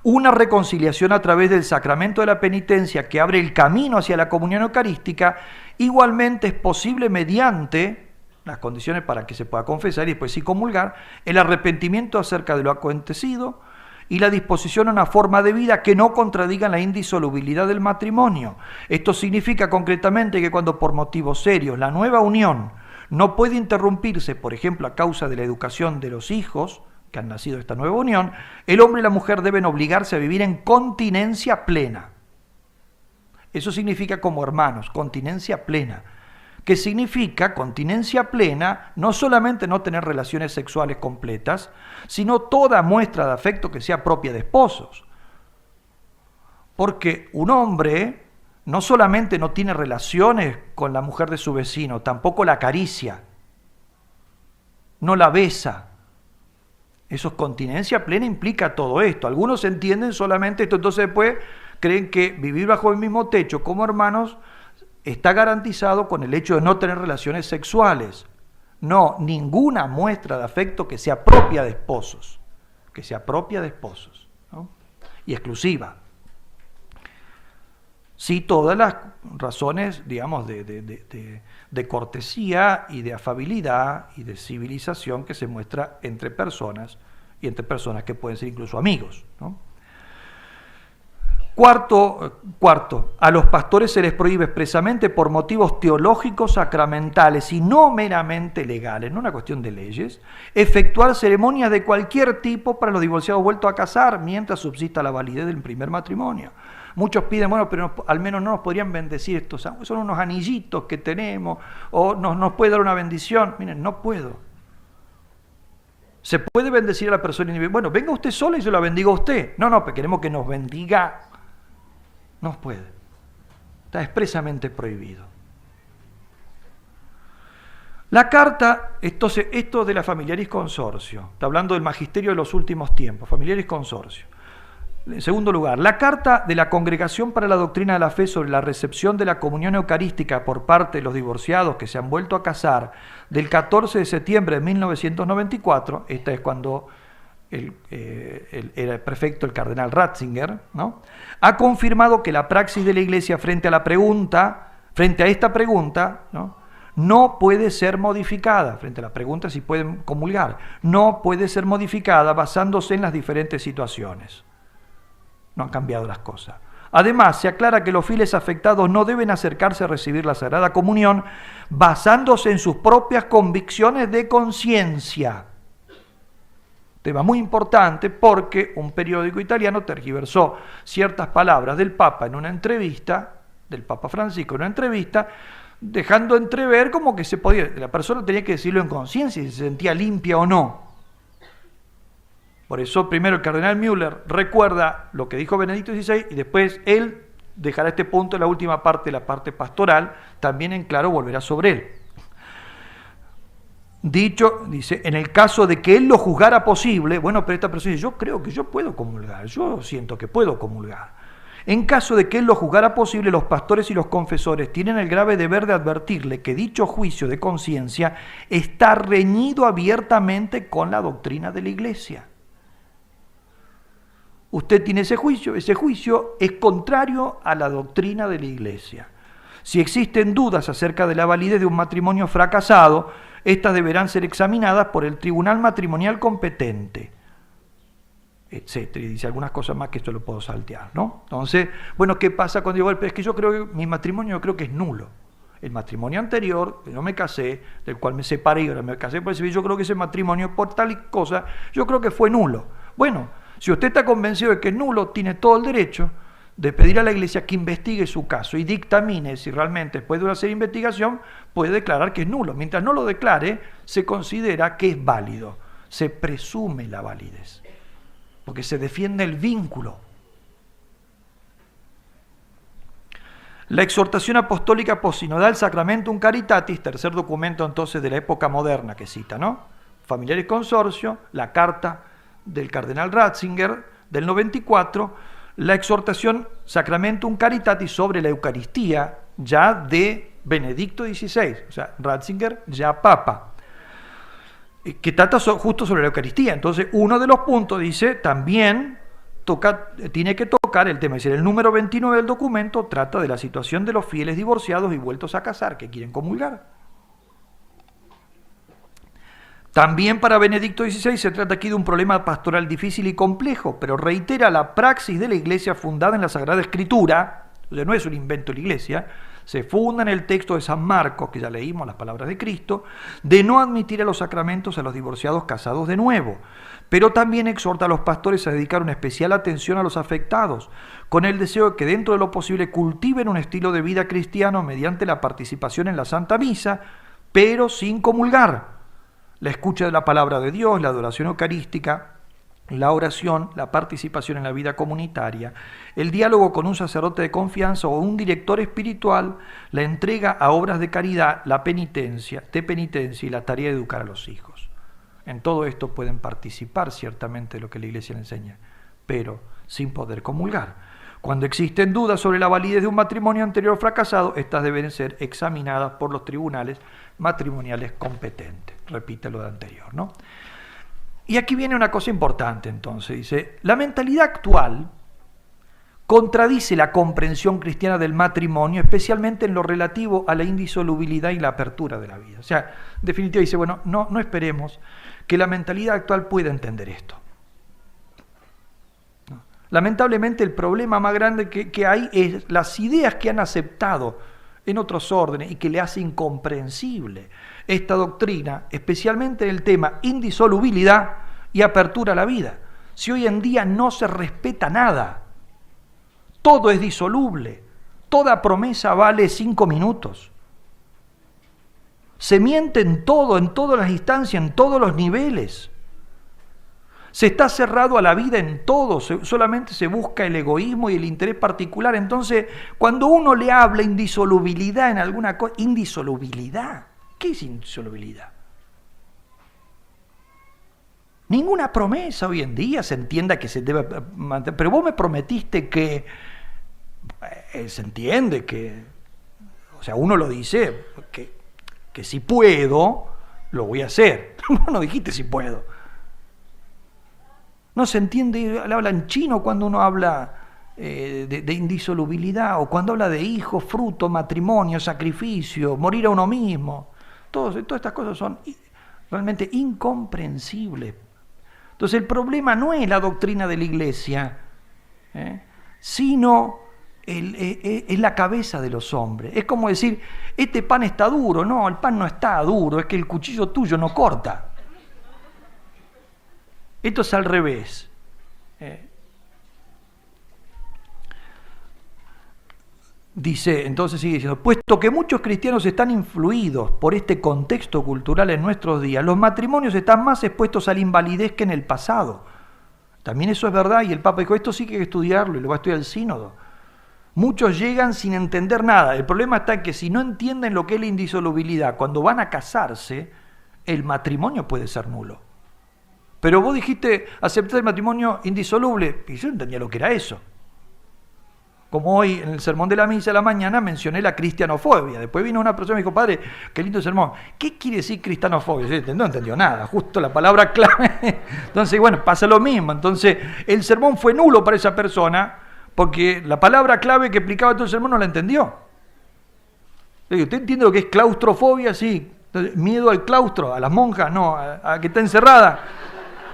Una reconciliación a través del sacramento de la penitencia que abre el camino hacia la comunión eucarística, igualmente es posible mediante las condiciones para que se pueda confesar y después sí comulgar, el arrepentimiento acerca de lo acontecido y la disposición a una forma de vida que no contradiga la indisolubilidad del matrimonio. Esto significa concretamente que cuando por motivos serios la nueva unión no puede interrumpirse, por ejemplo a causa de la educación de los hijos que han nacido de esta nueva unión, el hombre y la mujer deben obligarse a vivir en continencia plena. Eso significa como hermanos, continencia plena. Que significa continencia plena, no solamente no tener relaciones sexuales completas, sino toda muestra de afecto que sea propia de esposos. Porque un hombre no solamente no tiene relaciones con la mujer de su vecino, tampoco la acaricia, no la besa. Eso es continencia plena, implica todo esto. Algunos entienden solamente esto, entonces después creen que vivir bajo el mismo techo como hermanos está garantizado con el hecho de no tener relaciones sexuales. No, ninguna muestra de afecto que sea propia de esposos, ¿no? Y exclusiva. Sí, todas las razones, digamos, de cortesía y de afabilidad y de civilización que se muestra entre personas y entre personas que pueden ser incluso amigos, ¿no? Cuarto, a los pastores se les prohíbe expresamente por motivos teológicos, sacramentales y no meramente legales, no una cuestión de leyes, efectuar ceremonias de cualquier tipo para los divorciados vueltos a casar mientras subsista la validez del primer matrimonio. Muchos piden, bueno, pero al menos no nos podrían bendecir estos, son unos anillitos que tenemos, o nos puede dar una bendición. Miren, no puedo. Se puede bendecir a la persona individual. Bueno, venga usted sola y yo la bendigo a usted. No, pero queremos que nos bendiga. No puede. Está expresamente prohibido. La carta, entonces, esto de la Familiaris Consortio, está hablando del magisterio de los últimos tiempos, Familiaris Consortio. En segundo lugar, la carta de la Congregación para la Doctrina de la Fe sobre la recepción de la comunión eucarística por parte de los divorciados que se han vuelto a casar del 14 de septiembre de 1994, esta es cuando era el prefecto el cardenal Ratzinger, ¿no? Ha confirmado que la praxis de la Iglesia frente a esta pregunta, no puede ser modificada, frente a la pregunta si pueden comulgar, no puede ser modificada basándose en las diferentes situaciones. No han cambiado las cosas. Además, se aclara que los fieles afectados no deben acercarse a recibir la Sagrada Comunión basándose en sus propias convicciones de conciencia. Tema muy importante porque un periódico italiano tergiversó ciertas palabras del Papa en una entrevista, del Papa Francisco en una entrevista, dejando entrever como que la persona tenía que decirlo en conciencia si se sentía limpia o no. Por eso primero el cardenal Müller recuerda lo que dijo Benedicto XVI y después él dejará este punto en la última parte, la parte pastoral, también en claro volverá sobre él. Dice, en el caso de que él lo juzgara posible, bueno, pero esta persona dice, yo creo que yo puedo comulgar, yo siento que puedo comulgar. En caso de que él lo juzgara posible, los pastores y los confesores tienen el grave deber de advertirle que dicho juicio de conciencia está reñido abiertamente con la doctrina de la Iglesia. Usted tiene ese juicio es contrario a la doctrina de la Iglesia. Si existen dudas acerca de la validez de un matrimonio fracasado, estas deberán ser examinadas por el tribunal matrimonial competente, etcétera. Y dice algunas cosas más que esto lo puedo saltear, ¿no? Entonces, bueno, ¿qué pasa cuando digo, es que yo creo que mi matrimonio creo que es nulo? El matrimonio anterior, que no me casé, del cual me separé y ahora me casé por el civil, yo creo que ese matrimonio por tal y cosa, yo creo que fue nulo. Bueno, si usted está convencido de que es nulo, tiene todo el derecho de pedir a la Iglesia que investigue su caso y dictamine si realmente después de una serie de investigación puede declarar que es nulo. Mientras no lo declare, se considera que es válido, se presume la validez, porque se defiende el vínculo. La exhortación apostólica postsinodal Sacramentum Caritatis, tercer documento entonces de la época moderna que cita, ¿no? Familiaris Consortio, la carta del cardenal Ratzinger del 94, la exhortación Sacramentum Caritatis sobre la Eucaristía, ya de Benedicto XVI, o sea, Ratzinger ya Papa, que trata justo sobre la Eucaristía. Entonces, uno de los puntos dice, también tiene que tocar el tema, es decir, el número 29 del documento trata de la situación de los fieles divorciados y vueltos a casar, que quieren comulgar. También para Benedicto XVI se trata aquí de un problema pastoral difícil y complejo, pero reitera la praxis de la Iglesia fundada en la Sagrada Escritura, o sea, no es un invento de la Iglesia, se funda en el texto de San Marcos, que ya leímos, las palabras de Cristo, de no admitir a los sacramentos a los divorciados casados de nuevo, pero también exhorta a los pastores a dedicar una especial atención a los afectados, con el deseo de que dentro de lo posible cultiven un estilo de vida cristiano mediante la participación en la Santa Misa, pero sin comulgar. La escucha de la palabra de Dios, la adoración eucarística, la oración, la participación en la vida comunitaria, el diálogo con un sacerdote de confianza o un director espiritual, la entrega a obras de caridad, la penitencia y la tarea de educar a los hijos. En todo esto pueden participar ciertamente de lo que la Iglesia le enseña, pero sin poder comulgar. Cuando existen dudas sobre la validez de un matrimonio anterior fracasado, estas deben ser examinadas por los tribunales matrimoniales competentes. Repite lo de anterior, ¿no? Y aquí viene una cosa importante, entonces, dice, la mentalidad actual contradice la comprensión cristiana del matrimonio, especialmente en lo relativo a la indisolubilidad y la apertura de la vida. O sea, en definitiva dice, bueno, no esperemos que la mentalidad actual pueda entender esto. Lamentablemente el problema más grande que hay es las ideas que han aceptado en otros órdenes y que le hace incomprensible esta doctrina, especialmente en el tema indisolubilidad y apertura a la vida. Si hoy en día no se respeta nada, todo es disoluble, toda promesa vale 5 minutos. Se miente en todo, en todas las instancias, en todos los niveles. Se está cerrado a la vida en todo, solamente se busca el egoísmo y el interés particular. Entonces, cuando uno le habla indisolubilidad en alguna cosa, indisolubilidad, ¿qué es indisolubilidad? Ninguna promesa hoy en día se entienda que se debe mantener, pero vos me prometiste que, se entiende que, o sea, uno lo dice, que si puedo, lo voy a hacer. Vos no dijiste si puedo. No se entiende, habla en chino cuando uno habla de indisolubilidad, o cuando habla de hijos, fruto, matrimonio, sacrificio, morir a uno mismo. Todas estas cosas son realmente incomprensibles. Entonces el problema no es la doctrina de la Iglesia, sino es la cabeza de los hombres. Es como decir, este pan está duro. No, el pan no está duro, es que el cuchillo tuyo no corta. Esto es al revés. Dice, entonces sigue diciendo, puesto que muchos cristianos están influidos por este contexto cultural en nuestros días, los matrimonios están más expuestos a la invalidez que en el pasado. También eso es verdad, y el Papa dijo, esto sí que hay que estudiarlo, y lo va a estudiar el sínodo. Muchos llegan sin entender nada. El problema está en que si no entienden lo que es la indisolubilidad, cuando van a casarse, el matrimonio puede ser nulo. Pero vos dijiste, aceptar el matrimonio indisoluble, y yo no entendía lo que era eso. Como hoy en el sermón de la misa de la mañana mencioné la cristianofobia. Después vino una persona y me dijo, padre, qué lindo sermón. ¿Qué quiere decir cristianofobia? Yo no entendió nada, justo la palabra clave. Entonces, bueno, pasa lo mismo. Entonces, el sermón fue nulo para esa persona porque la palabra clave que explicaba todo el sermón no la entendió. ¿Usted entiende lo que es claustrofobia? Sí. Entonces, miedo al claustro, a las monjas, no, a que está encerrada.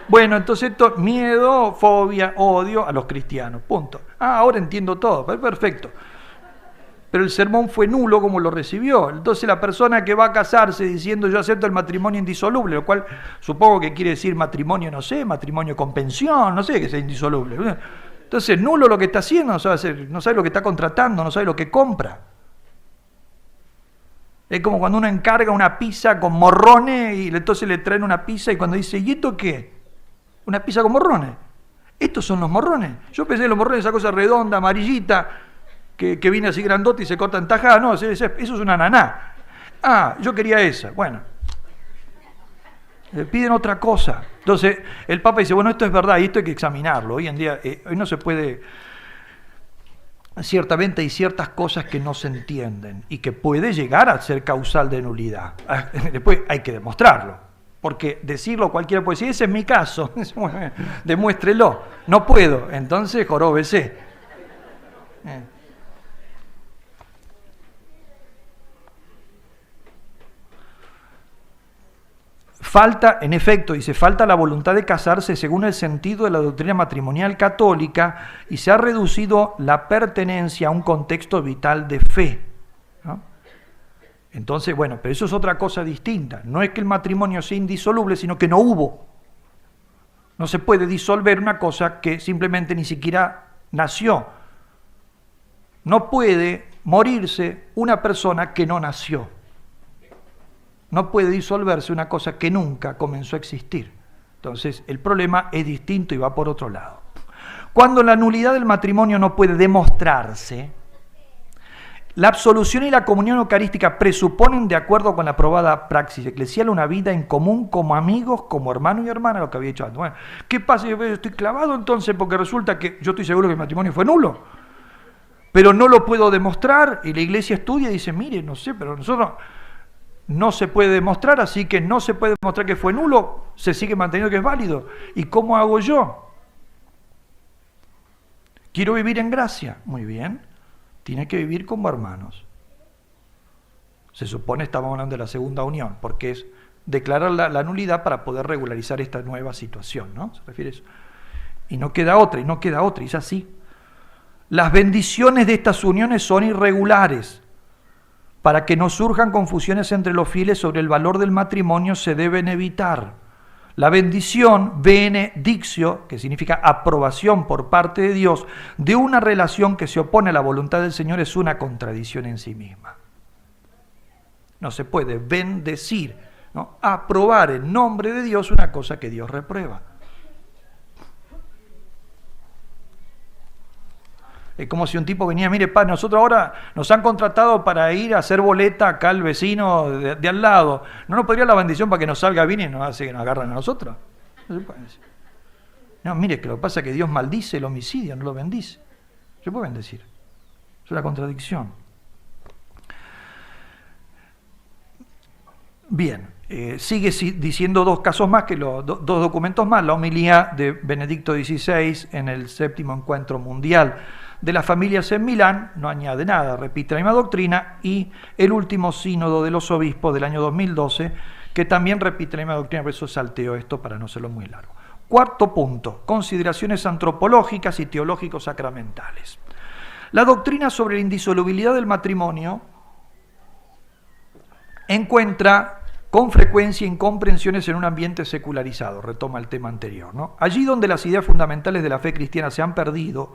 Bueno, entonces esto, miedo, fobia, odio a los cristianos, punto. Ahora entiendo todo, perfecto. Pero el sermón fue nulo como lo recibió. Entonces la persona que va a casarse diciendo yo acepto el matrimonio indisoluble, lo cual supongo que quiere decir matrimonio, no sé, matrimonio con pensión, no sé, que sea indisoluble. Entonces nulo lo que está haciendo, no sabe lo que está contratando, no sabe lo que compra. Es como cuando uno encarga una pizza con morrones y entonces le traen una pizza y cuando dice, ¿y esto qué? Una pizza con morrones. Estos son los morrones. Yo pensé en los morrones, esa cosa redonda, amarillita, que viene así grandote y se corta en tajada. No, eso es una ananá. Yo quería esa. Bueno. Le piden otra cosa. Entonces, el Papa dice, bueno, esto es verdad y esto hay que examinarlo. Hoy en día, hoy no se puede... Ciertamente hay ciertas cosas que no se entienden y que puede llegar a ser causal de nulidad. Después hay que demostrarlo. Porque decirlo cualquiera puede decir, ese es mi caso, demuéstrelo. No puedo, entonces joróbese. Falta, en efecto, dice, falta la voluntad de casarse según el sentido de la doctrina matrimonial católica y se ha reducido la pertenencia a un contexto vital de fe, ¿no? Entonces, bueno, pero eso es otra cosa distinta. No es que el matrimonio sea indisoluble, sino que no hubo. No se puede disolver una cosa que simplemente ni siquiera nació. No puede morirse una persona que no nació. No puede disolverse una cosa que nunca comenzó a existir. Entonces, el problema es distinto y va por otro lado. Cuando la nulidad del matrimonio no puede demostrarse, la absolución y la comunión eucarística presuponen, de acuerdo con la aprobada praxis eclesial, una vida en común como amigos, como hermano y hermana, lo que había dicho antes. Bueno, ¿qué pasa? Yo estoy clavado entonces porque resulta que yo estoy seguro que el matrimonio fue nulo, pero no lo puedo demostrar y la Iglesia estudia y dice, mire, no sé, pero nosotros no se puede demostrar, así que no se puede demostrar que fue nulo, se sigue manteniendo que es válido. ¿Y cómo hago yo? Quiero vivir en gracia. Muy bien. Tiene que vivir como hermanos. Se supone, estamos hablando de la segunda unión, porque es declarar la nulidad para poder regularizar esta nueva situación, ¿no? ¿Se refiere a eso? Y no queda otra, y no queda otra, y es así. Las bendiciones de estas uniones son irregulares. Para que no surjan confusiones entre los fieles sobre el valor del matrimonio se deben evitar. La bendición, benedictio, que significa aprobación por parte de Dios, de una relación que se opone a la voluntad del Señor es una contradicción en sí misma. No se puede bendecir, ¿no? Aprobar en nombre de Dios una cosa que Dios reprueba. Es como si un tipo venía, mire, padre, nosotros ahora nos han contratado para ir a hacer boleta acá al vecino de al lado. ¿No nos podría la bendición para que nos salga bien y nos hace que nos agarran a nosotros? No se puede decir. No, mire, que lo que pasa es que Dios maldice el homicidio, no lo bendice. Se puede bendecir. Es una contradicción. Bien, sigue diciendo dos casos más, dos documentos más. La homilía de Benedicto XVI en el 7º Encuentro Mundial de las Familias en Milán, no añade nada, repite la misma doctrina, y el último sínodo de los obispos del año 2012, que también repite la misma doctrina, por eso salteo esto para no hacerlo muy largo. Cuarto punto, consideraciones antropológicas y teológico-sacramentales. La doctrina sobre la indisolubilidad del matrimonio encuentra con frecuencia incomprensiones en un ambiente secularizado, retoma el tema anterior, ¿no? Allí donde las ideas fundamentales de la fe cristiana se han perdido,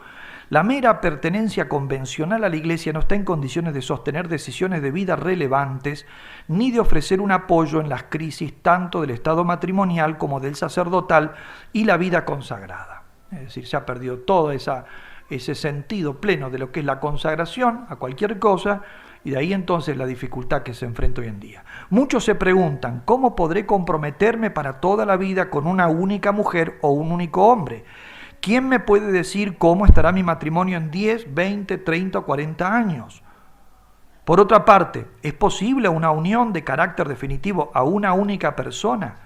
la mera pertenencia convencional a la Iglesia no está en condiciones de sostener decisiones de vida relevantes, ni de ofrecer un apoyo en las crisis tanto del estado matrimonial como del sacerdotal y la vida consagrada. Es decir, se ha perdido todo ese sentido pleno de lo que es la consagración a cualquier cosa, y de ahí entonces la dificultad que se enfrenta hoy en día. Muchos se preguntan, ¿cómo podré comprometerme para toda la vida con una única mujer o un único hombre? ¿Quién me puede decir cómo estará mi matrimonio en 10, 20, 30 o 40 años? Por otra parte, ¿es posible una unión de carácter definitivo a una única persona?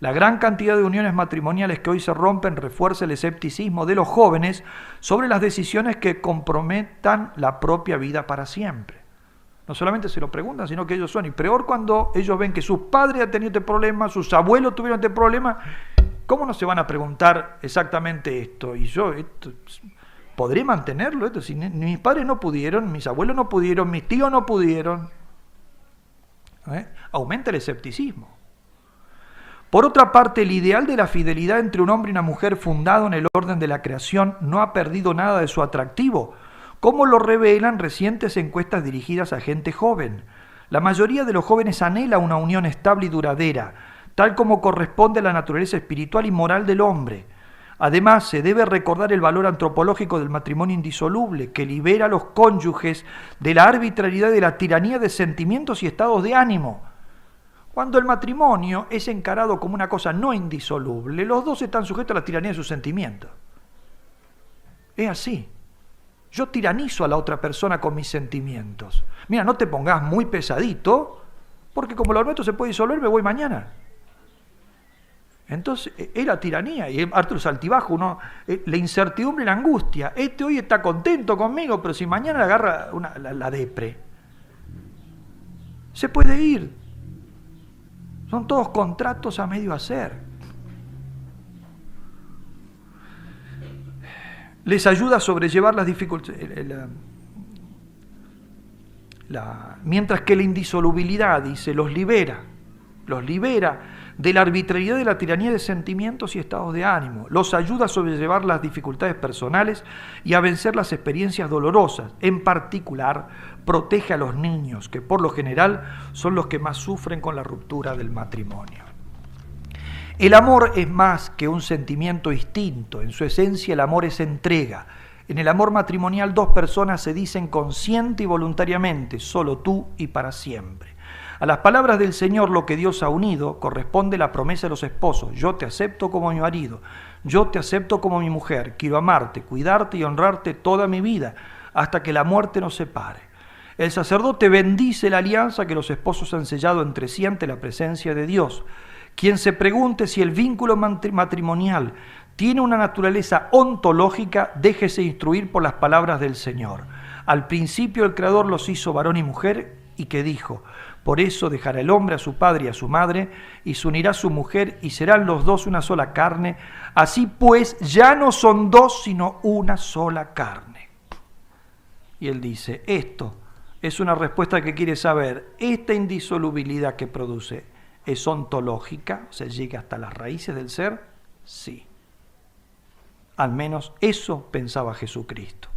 La gran cantidad de uniones matrimoniales que hoy se rompen refuerza el escepticismo de los jóvenes sobre las decisiones que comprometan la propia vida para siempre. No solamente se lo preguntan, sino que ellos son, y peor cuando ellos ven que sus padres han tenido este problema, sus abuelos tuvieron este problema. ¿Cómo no se van a preguntar exactamente esto? Y yo, ¿podré mantenerlo? Esto, si mis padres no pudieron, mis abuelos no pudieron, mis tíos no pudieron. Aumenta el escepticismo. Por otra parte, el ideal de la fidelidad entre un hombre y una mujer fundado en el orden de la creación no ha perdido nada de su atractivo, como lo revelan recientes encuestas dirigidas a gente joven. La mayoría de los jóvenes anhela una unión estable y duradera, tal como corresponde a la naturaleza espiritual y moral del hombre. Además, se debe recordar el valor antropológico del matrimonio indisoluble, que libera a los cónyuges de la arbitrariedad y de la tiranía de sentimientos y estados de ánimo. Cuando el matrimonio es encarado como una cosa no indisoluble, los dos están sujetos a la tiranía de sus sentimientos. Es así. Yo tiranizo a la otra persona con mis sentimientos. Mira, no te pongas muy pesadito, porque como lo nuestro se puede disolver, me voy mañana. Entonces, es la tiranía, y Arturo Saltibajo, la incertidumbre y la angustia. Este hoy está contento conmigo, pero si mañana le agarra la depre, se puede ir. Son todos contratos a medio hacer. Les ayuda a sobrellevar las dificultades. Mientras que la indisolubilidad, dice, los libera de la arbitrariedad de la tiranía de sentimientos y estados de ánimo, los ayuda a sobrellevar las dificultades personales y a vencer las experiencias dolorosas. En particular, protege a los niños, que por lo general son los que más sufren con la ruptura del matrimonio. El amor es más que un sentimiento instinto. En su esencia, el amor es entrega. En el amor matrimonial, dos personas se dicen consciente y voluntariamente, solo tú y para siempre. A las palabras del Señor, lo que Dios ha unido, corresponde la promesa de los esposos. Yo te acepto como mi marido, yo te acepto como mi mujer, quiero amarte, cuidarte y honrarte toda mi vida, hasta que la muerte nos separe. El sacerdote bendice la alianza que los esposos han sellado entre sí ante la presencia de Dios. Quien se pregunte si el vínculo matrimonial tiene una naturaleza ontológica, déjese instruir por las palabras del Señor. Al principio el Creador los hizo varón y mujer, y que dijo: Por eso dejará el hombre a su padre y a su madre, y se unirá a su mujer, y serán los dos una sola carne. Así pues, ya no son dos, sino una sola carne. Y él dice, esto es una respuesta que quiere saber, esta indisolubilidad que produce, ¿es ontológica? ¿Se llega hasta las raíces del ser? Sí. Al menos eso pensaba Jesucristo.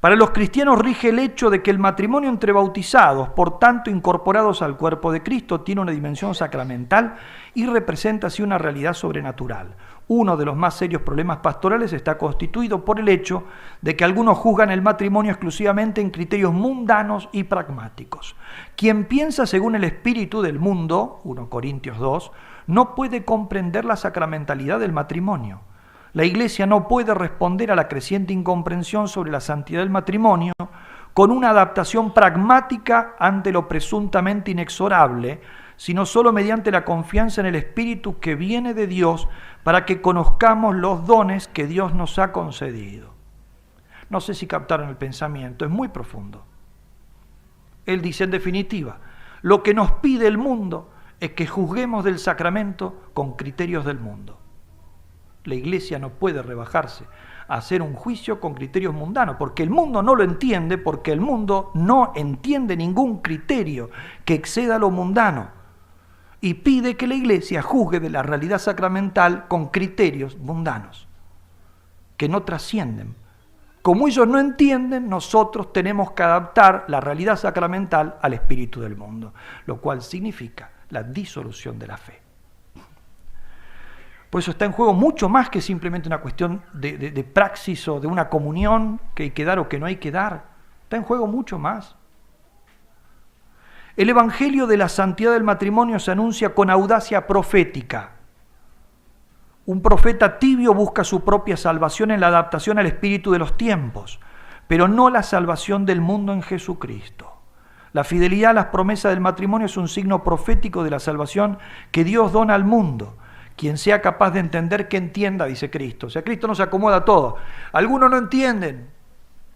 Para los cristianos rige el hecho de que el matrimonio entre bautizados, por tanto incorporados al cuerpo de Cristo, tiene una dimensión sacramental y representa así una realidad sobrenatural. Uno de los más serios problemas pastorales está constituido por el hecho de que algunos juzgan el matrimonio exclusivamente en criterios mundanos y pragmáticos. Quien piensa según el espíritu del mundo, 1 Corintios 2, no puede comprender la sacramentalidad del matrimonio. La Iglesia no puede responder a la creciente incomprensión sobre la santidad del matrimonio con una adaptación pragmática ante lo presuntamente inexorable, sino solo mediante la confianza en el Espíritu que viene de Dios para que conozcamos los dones que Dios nos ha concedido. No sé si captaron el pensamiento, es muy profundo. Él dice, en definitiva, lo que nos pide el mundo es que juzguemos del sacramento con criterios del mundo. La Iglesia no puede rebajarse a hacer un juicio con criterios mundanos, porque el mundo no lo entiende, porque el mundo no entiende ningún criterio que exceda lo mundano, y pide que la Iglesia juzgue de la realidad sacramental con criterios mundanos, que no trascienden. Como ellos no entienden, nosotros tenemos que adaptar la realidad sacramental al espíritu del mundo, lo cual significa la disolución de la fe. Por eso está en juego mucho más que simplemente una cuestión de praxis o de una comunión que hay que dar o que no hay que dar. Está en juego mucho más. El Evangelio de la santidad del matrimonio se anuncia con audacia profética. Un profeta tibio busca su propia salvación en la adaptación al espíritu de los tiempos, pero no la salvación del mundo en Jesucristo. La fidelidad a las promesas del matrimonio es un signo profético de la salvación que Dios dona al mundo. Quien sea capaz de entender, que entienda, dice Cristo. O sea, Cristo no se acomoda a todo. Algunos no entienden.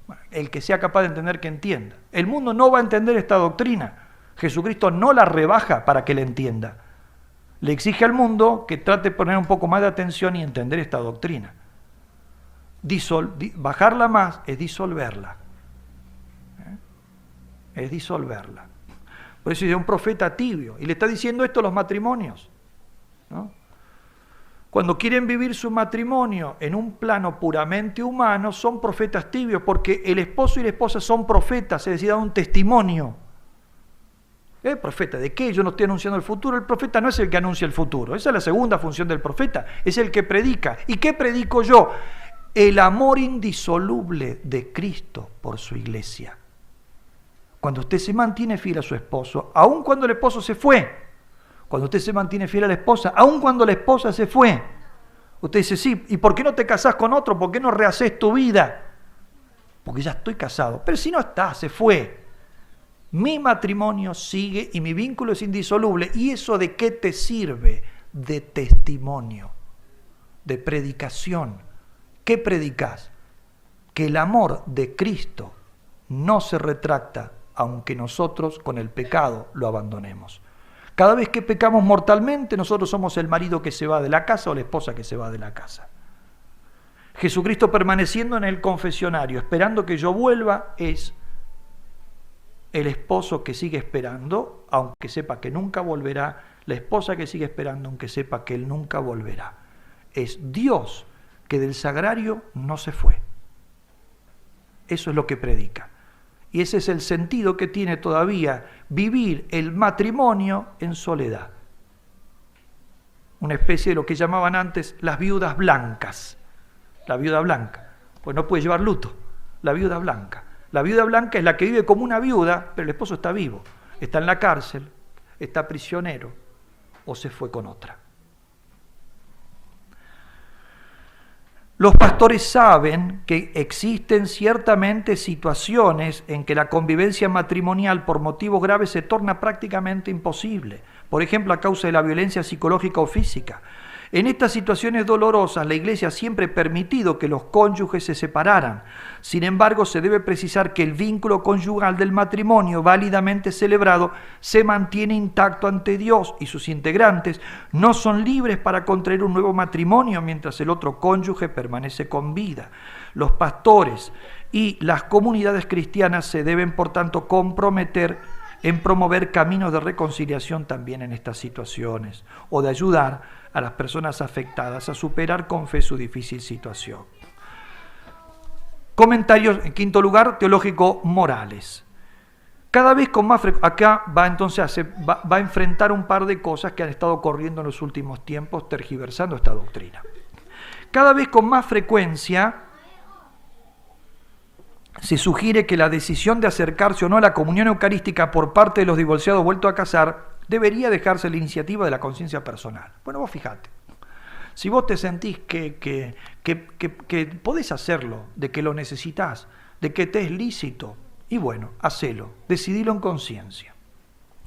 Bueno, el que sea capaz de entender, que entienda. El mundo no va a entender esta doctrina. Jesucristo no la rebaja para que la entienda. Le exige al mundo que trate de poner un poco más de atención y entender esta doctrina. Bajarla más es disolverla. Es disolverla. Por eso es un profeta tibio. Y le está diciendo esto a los matrimonios, ¿no? Cuando quieren vivir su matrimonio en un plano puramente humano, son profetas tibios, porque el esposo y la esposa son profetas, es decir, dan un testimonio. ¿El profeta de qué? Yo no estoy anunciando el futuro. El profeta no es el que anuncia el futuro. Esa es la segunda función del profeta, es el que predica. ¿Y qué predico yo? El amor indisoluble de Cristo por su iglesia. Cuando usted se mantiene fiel a su esposo, aun cuando el esposo se fue, cuando usted se mantiene fiel a la esposa, aun cuando la esposa se fue, usted dice, sí, ¿y por qué no te casás con otro? ¿Por qué no rehaces tu vida? Porque ya estoy casado. Pero si no está, se fue. Mi matrimonio sigue y mi vínculo es indisoluble. ¿Y eso de qué te sirve? De testimonio, de predicación. ¿Qué predicas? Que el amor de Cristo no se retracta, aunque nosotros con el pecado lo abandonemos. Cada vez que pecamos mortalmente, nosotros somos el marido que se va de la casa o la esposa que se va de la casa. Jesucristo permaneciendo en el confesionario, esperando que yo vuelva, es el esposo que sigue esperando, aunque sepa que nunca volverá, la esposa que sigue esperando, aunque sepa que él nunca volverá. Es Dios que del sagrario no se fue. Eso es lo que predica. Y ese es el sentido que tiene todavía vivir el matrimonio en soledad. Una especie de lo que llamaban antes las viudas blancas. La viuda blanca, pues no puede llevar luto. La viuda blanca. La viuda blanca es la que vive como una viuda, pero el esposo está vivo. Está en la cárcel, está prisionero o se fue con otra. Los pastores saben que existen ciertamente situaciones en que la convivencia matrimonial por motivos graves se torna prácticamente imposible. Por ejemplo, a causa de la violencia psicológica o física. En estas situaciones dolorosas, la Iglesia siempre ha permitido que los cónyuges se separaran. Sin embargo, se debe precisar que el vínculo conyugal del matrimonio válidamente celebrado se mantiene intacto ante Dios y sus integrantes no son libres para contraer un nuevo matrimonio mientras el otro cónyuge permanece con vida. Los pastores y las comunidades cristianas se deben, por tanto, comprometer en promover caminos de reconciliación también en estas situaciones, o de ayudar a las personas afectadas a superar con fe su difícil situación. Comentarios, en quinto lugar, teológico-morales. Cada vez con más frecuencia, acá va entonces va a enfrentar un par de cosas que han estado corriendo en los últimos tiempos, tergiversando esta doctrina. Cada vez con más frecuencia se sugiere que la decisión de acercarse o no a la comunión eucarística por parte de los divorciados vueltos a casar debería dejarse la iniciativa de la conciencia personal. Bueno, vos fijate, si vos te sentís que podés hacerlo, de que lo necesitas, de que te es lícito, y bueno, hacelo, decidilo en conciencia.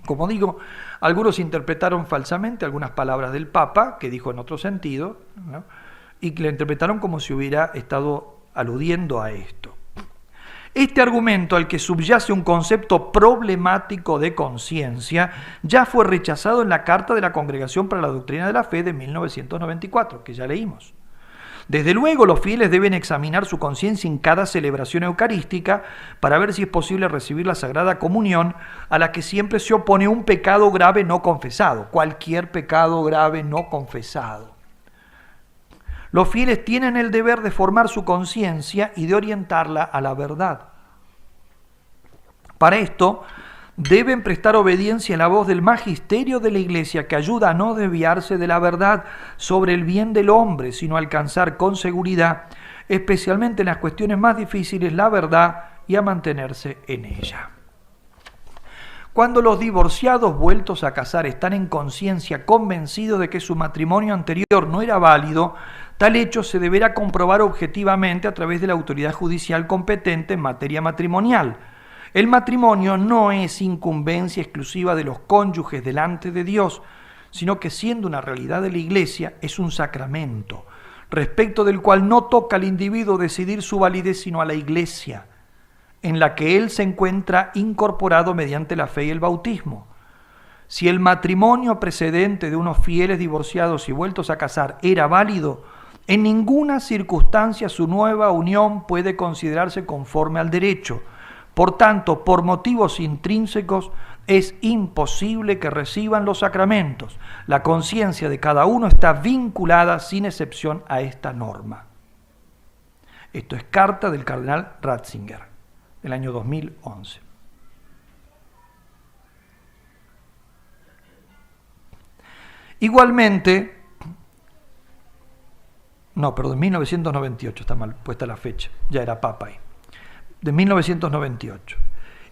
Como digo, algunos interpretaron falsamente algunas palabras del Papa, que dijo en otro sentido, ¿no? Y que la interpretaron como si hubiera estado aludiendo a esto. Este argumento, al que subyace un concepto problemático de conciencia, ya fue rechazado en la Carta de la Congregación para la Doctrina de la Fe de 1994, que ya leímos. Desde luego, los fieles deben examinar su conciencia en cada celebración eucarística para ver si es posible recibir la Sagrada Comunión, a la que siempre se opone un pecado grave no confesado, cualquier pecado grave no confesado. Los fieles tienen el deber de formar su conciencia y de orientarla a la verdad. Para esto, deben prestar obediencia a la voz del magisterio de la Iglesia, que ayuda a no desviarse de la verdad sobre el bien del hombre, sino a alcanzar con seguridad, especialmente en las cuestiones más difíciles, la verdad y a mantenerse en ella. Cuando los divorciados vueltos a casar están en conciencia convencidos de que su matrimonio anterior no era válido, tal hecho se deberá comprobar objetivamente a través de la autoridad judicial competente en materia matrimonial. El matrimonio no es incumbencia exclusiva de los cónyuges delante de Dios, sino que siendo una realidad de la Iglesia es un sacramento, respecto del cual no toca al individuo decidir su validez sino a la Iglesia, en la que él se encuentra incorporado mediante la fe y el bautismo. Si el matrimonio precedente de unos fieles divorciados y vueltos a casar era válido, en ninguna circunstancia su nueva unión puede considerarse conforme al derecho. Por tanto, por motivos intrínsecos, es imposible que reciban los sacramentos. La conciencia de cada uno está vinculada sin excepción a esta norma. Esto es carta del cardenal Ratzinger, del año 2011. Igualmente, 1998, está mal puesta la fecha, ya era papa ahí, de 1998.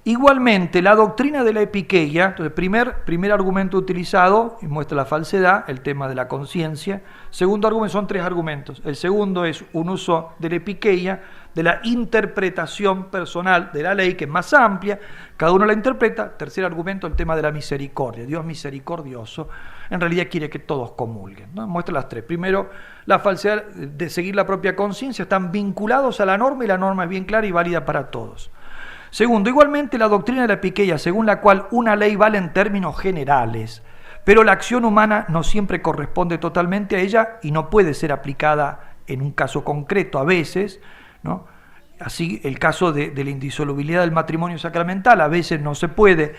Igualmente, la doctrina de la epiqueia, entonces, primer argumento utilizado, y muestra la falsedad, el tema de la conciencia. Segundo argumento, son tres argumentos. El segundo es un uso de la epiqueia, de la interpretación personal de la ley, que es más amplia, cada uno la interpreta. Tercer argumento, el tema de la misericordia. Dios misericordioso, en realidad quiere que todos comulguen, ¿no? Muestra las tres. Primero, la falsedad de seguir la propia conciencia, están vinculados a la norma y la norma es bien clara y válida para todos. Segundo, igualmente la doctrina de la epiqueia, según la cual una ley vale en términos generales, pero la acción humana no siempre corresponde totalmente a ella y no puede ser aplicada en un caso concreto a veces, ¿no? Así el caso de la indisolubilidad del matrimonio sacramental, a veces no se puede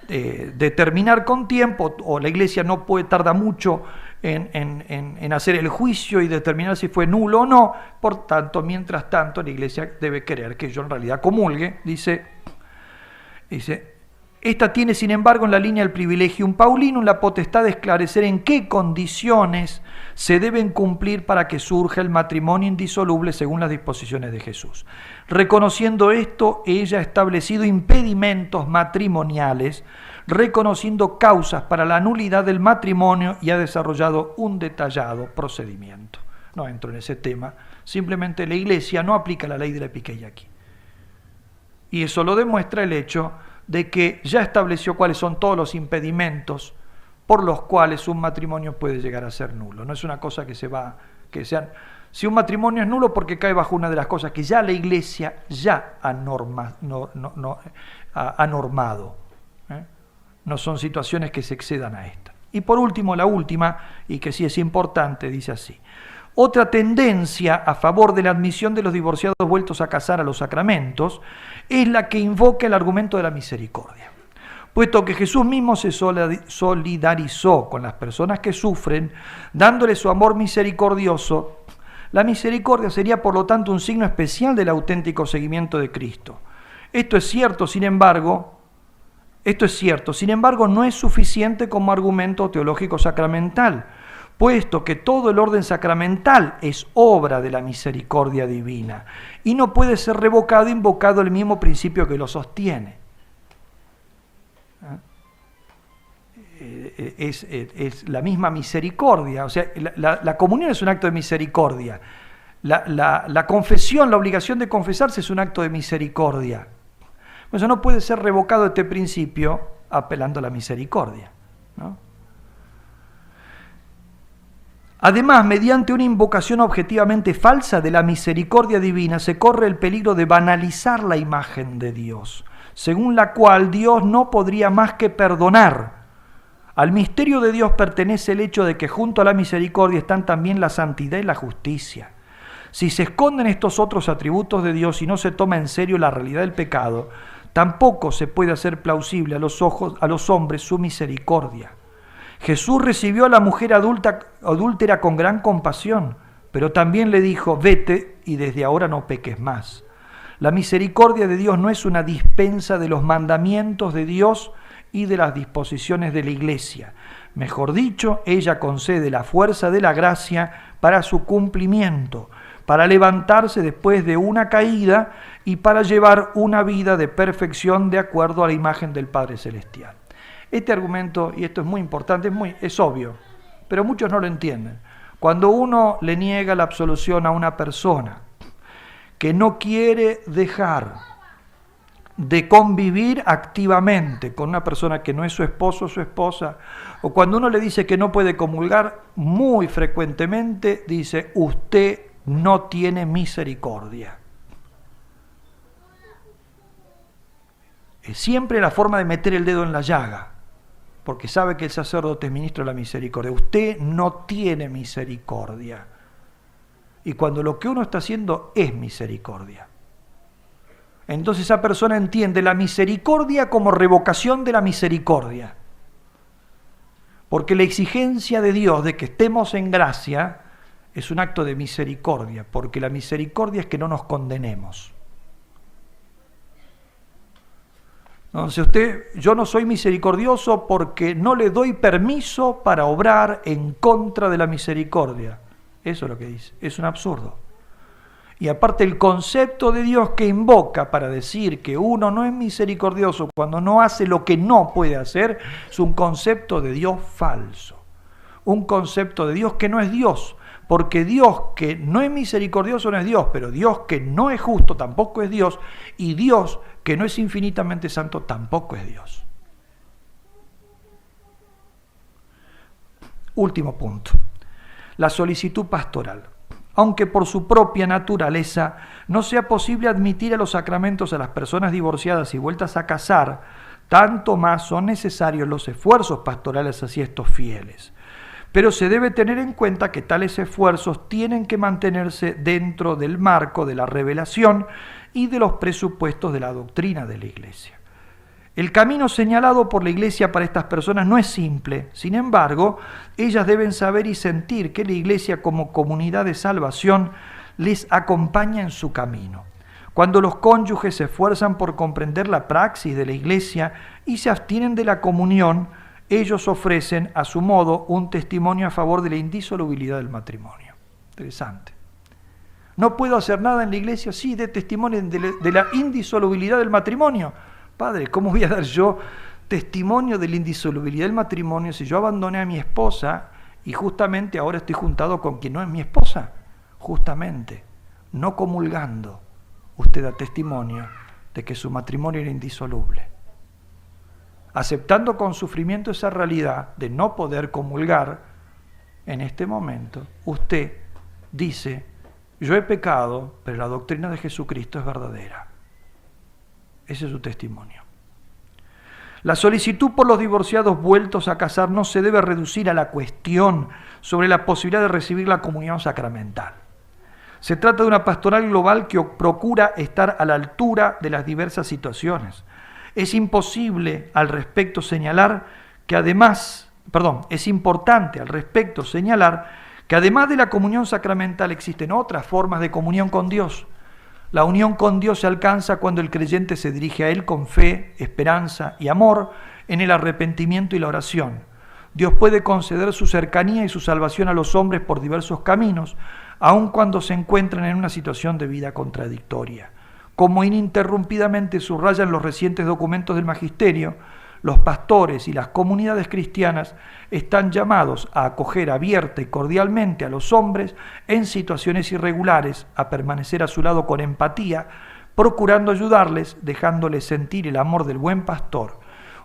determinar con tiempo, o la Iglesia no puede tardar mucho en hacer el juicio y determinar si fue nulo o no. Por tanto, mientras tanto, la Iglesia debe querer que yo en realidad comulgue. Dice, esta tiene, sin embargo, en la línea del Privilegium Paulinum la potestad de esclarecer en qué condiciones se deben cumplir para que surja el matrimonio indisoluble según las disposiciones de Jesús. Reconociendo esto, ella ha establecido impedimentos matrimoniales, reconociendo causas para la nulidad del matrimonio y ha desarrollado un detallado procedimiento. No entro en ese tema, simplemente la Iglesia no aplica la ley de la epiqueia aquí. Y eso lo demuestra el hecho de que ya estableció cuáles son todos los impedimentos por los cuales un matrimonio puede llegar a ser nulo. No es una cosa que si un matrimonio es nulo porque cae bajo una de las cosas que ya la Iglesia ya ha normado. No son situaciones que se excedan a esta. Y por último, la última, y que sí es importante, dice así: otra tendencia a favor de la admisión de los divorciados vueltos a casar a los sacramentos es la que invoca el argumento de la misericordia. Puesto que Jesús mismo se solidarizó con las personas que sufren, dándole su amor misericordioso, la misericordia sería por lo tanto un signo especial del auténtico seguimiento de Cristo. Esto es cierto, sin embargo, no es suficiente como argumento teológico sacramental, puesto que todo el orden sacramental es obra de la misericordia divina y no puede ser revocado invocado el mismo principio que lo sostiene. Es la misma misericordia, o sea, la comunión es un acto de misericordia, la confesión, la obligación de confesarse es un acto de misericordia. Eso no puede ser revocado este principio apelando a la misericordia, ¿no? Además, mediante una invocación objetivamente falsa de la misericordia divina, se corre el peligro de banalizar la imagen de Dios, según la cual Dios no podría más que perdonar. Al misterio de Dios pertenece el hecho de que junto a la misericordia están también la santidad y la justicia. Si se esconden estos otros atributos de Dios y no se toma en serio la realidad del pecado, tampoco se puede hacer plausible a los hombres su misericordia. Jesús recibió a la mujer adúltera con gran compasión, pero también le dijo: vete y desde ahora no peques más. La misericordia de Dios no es una dispensa de los mandamientos de Dios y de las disposiciones de la Iglesia. Mejor dicho, ella concede la fuerza de la gracia para su cumplimiento, para levantarse después de una caída y para llevar una vida de perfección de acuerdo a la imagen del Padre Celestial. Este argumento, y esto es muy importante, es obvio, pero muchos no lo entienden. Cuando uno le niega la absolución a una persona que no quiere dejar de convivir activamente con una persona que no es su esposo o su esposa, o cuando uno le dice que no puede comulgar, muy frecuentemente dice: usted no tiene misericordia. Es siempre la forma de meter el dedo en la llaga, porque sabe que el sacerdote es ministro de la misericordia. Usted no tiene misericordia. Y cuando lo que uno está haciendo es misericordia, entonces esa persona entiende la misericordia como revocación de la misericordia. Porque la exigencia de Dios de que estemos en gracia es un acto de misericordia, porque la misericordia es que no nos condenemos. Entonces yo no soy misericordioso porque no le doy permiso para obrar en contra de la misericordia. Eso es lo que dice, es un absurdo. Y aparte el concepto de Dios que invoca para decir que uno no es misericordioso cuando no hace lo que no puede hacer, es un concepto de Dios falso. Un concepto de Dios que no es Dios, porque Dios que no es misericordioso no es Dios, pero Dios que no es justo tampoco es Dios, y Dios que no es infinitamente santo tampoco es Dios. Último punto, la solicitud pastoral. Aunque por su propia naturaleza no sea posible admitir a los sacramentos a las personas divorciadas y vueltas a casar, tanto más son necesarios los esfuerzos pastorales hacia estos fieles. Pero se debe tener en cuenta que tales esfuerzos tienen que mantenerse dentro del marco de la revelación y de los presupuestos de la doctrina de la Iglesia. El camino señalado por la Iglesia para estas personas no es simple, sin embargo, ellas deben saber y sentir que la Iglesia como comunidad de salvación les acompaña en su camino. Cuando los cónyuges se esfuerzan por comprender la praxis de la Iglesia y se abstienen de la comunión, ellos ofrecen a su modo un testimonio a favor de la indisolubilidad del matrimonio. Interesante. ¿No puedo hacer nada en la Iglesia? Sí, de testimonio de la indisolubilidad del matrimonio. Padre, ¿cómo voy a dar yo testimonio de la indisolubilidad del matrimonio si yo abandoné a mi esposa y justamente ahora estoy juntado con quien no es mi esposa? Justamente, no comulgando, usted da testimonio de que su matrimonio era indisoluble. aceptando con sufrimiento esa realidad de no poder comulgar en este momento, usted dice: yo he pecado, pero la doctrina de Jesucristo es verdadera. Ese es su testimonio. La solicitud por los divorciados vueltos a casar no se debe reducir a la cuestión sobre la posibilidad de recibir la comunión sacramental. Se trata de una pastoral global que procura estar a la altura de las diversas situaciones. Es imposible al respecto señalar que es importante al respecto señalar que además de la comunión sacramental existen otras formas de comunión con Dios. La unión con Dios se alcanza cuando el creyente se dirige a Él con fe, esperanza y amor en el arrepentimiento y la oración. Dios puede conceder su cercanía y su salvación a los hombres por diversos caminos, aun cuando se encuentran en una situación de vida contradictoria. Como ininterrumpidamente subrayan los recientes documentos del Magisterio, los pastores y las comunidades cristianas están llamados a acoger abierta y cordialmente a los hombres en situaciones irregulares, a permanecer a su lado con empatía, procurando ayudarles, dejándoles sentir el amor del buen pastor.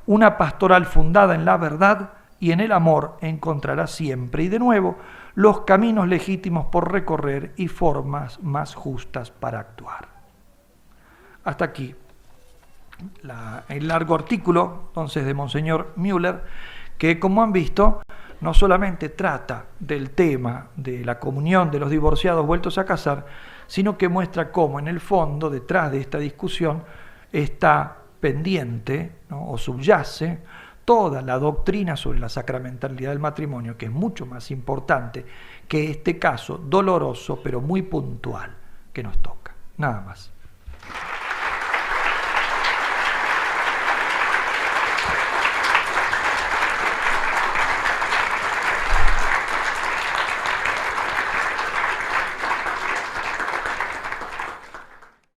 Una pastoral fundada en la verdad y en el amor encontrará siempre y de nuevo los caminos legítimos por recorrer y formas más justas para actuar. Hasta aquí el largo artículo, entonces, de Monseñor Müller, que, como han visto, no solamente trata del tema de la comunión de los divorciados vueltos a casar, sino que muestra cómo en el fondo, detrás de esta discusión, está pendiente, ¿no?, o subyace toda la doctrina sobre la sacramentalidad del matrimonio, que es mucho más importante que este caso doloroso, pero muy puntual, que nos toca. Nada más.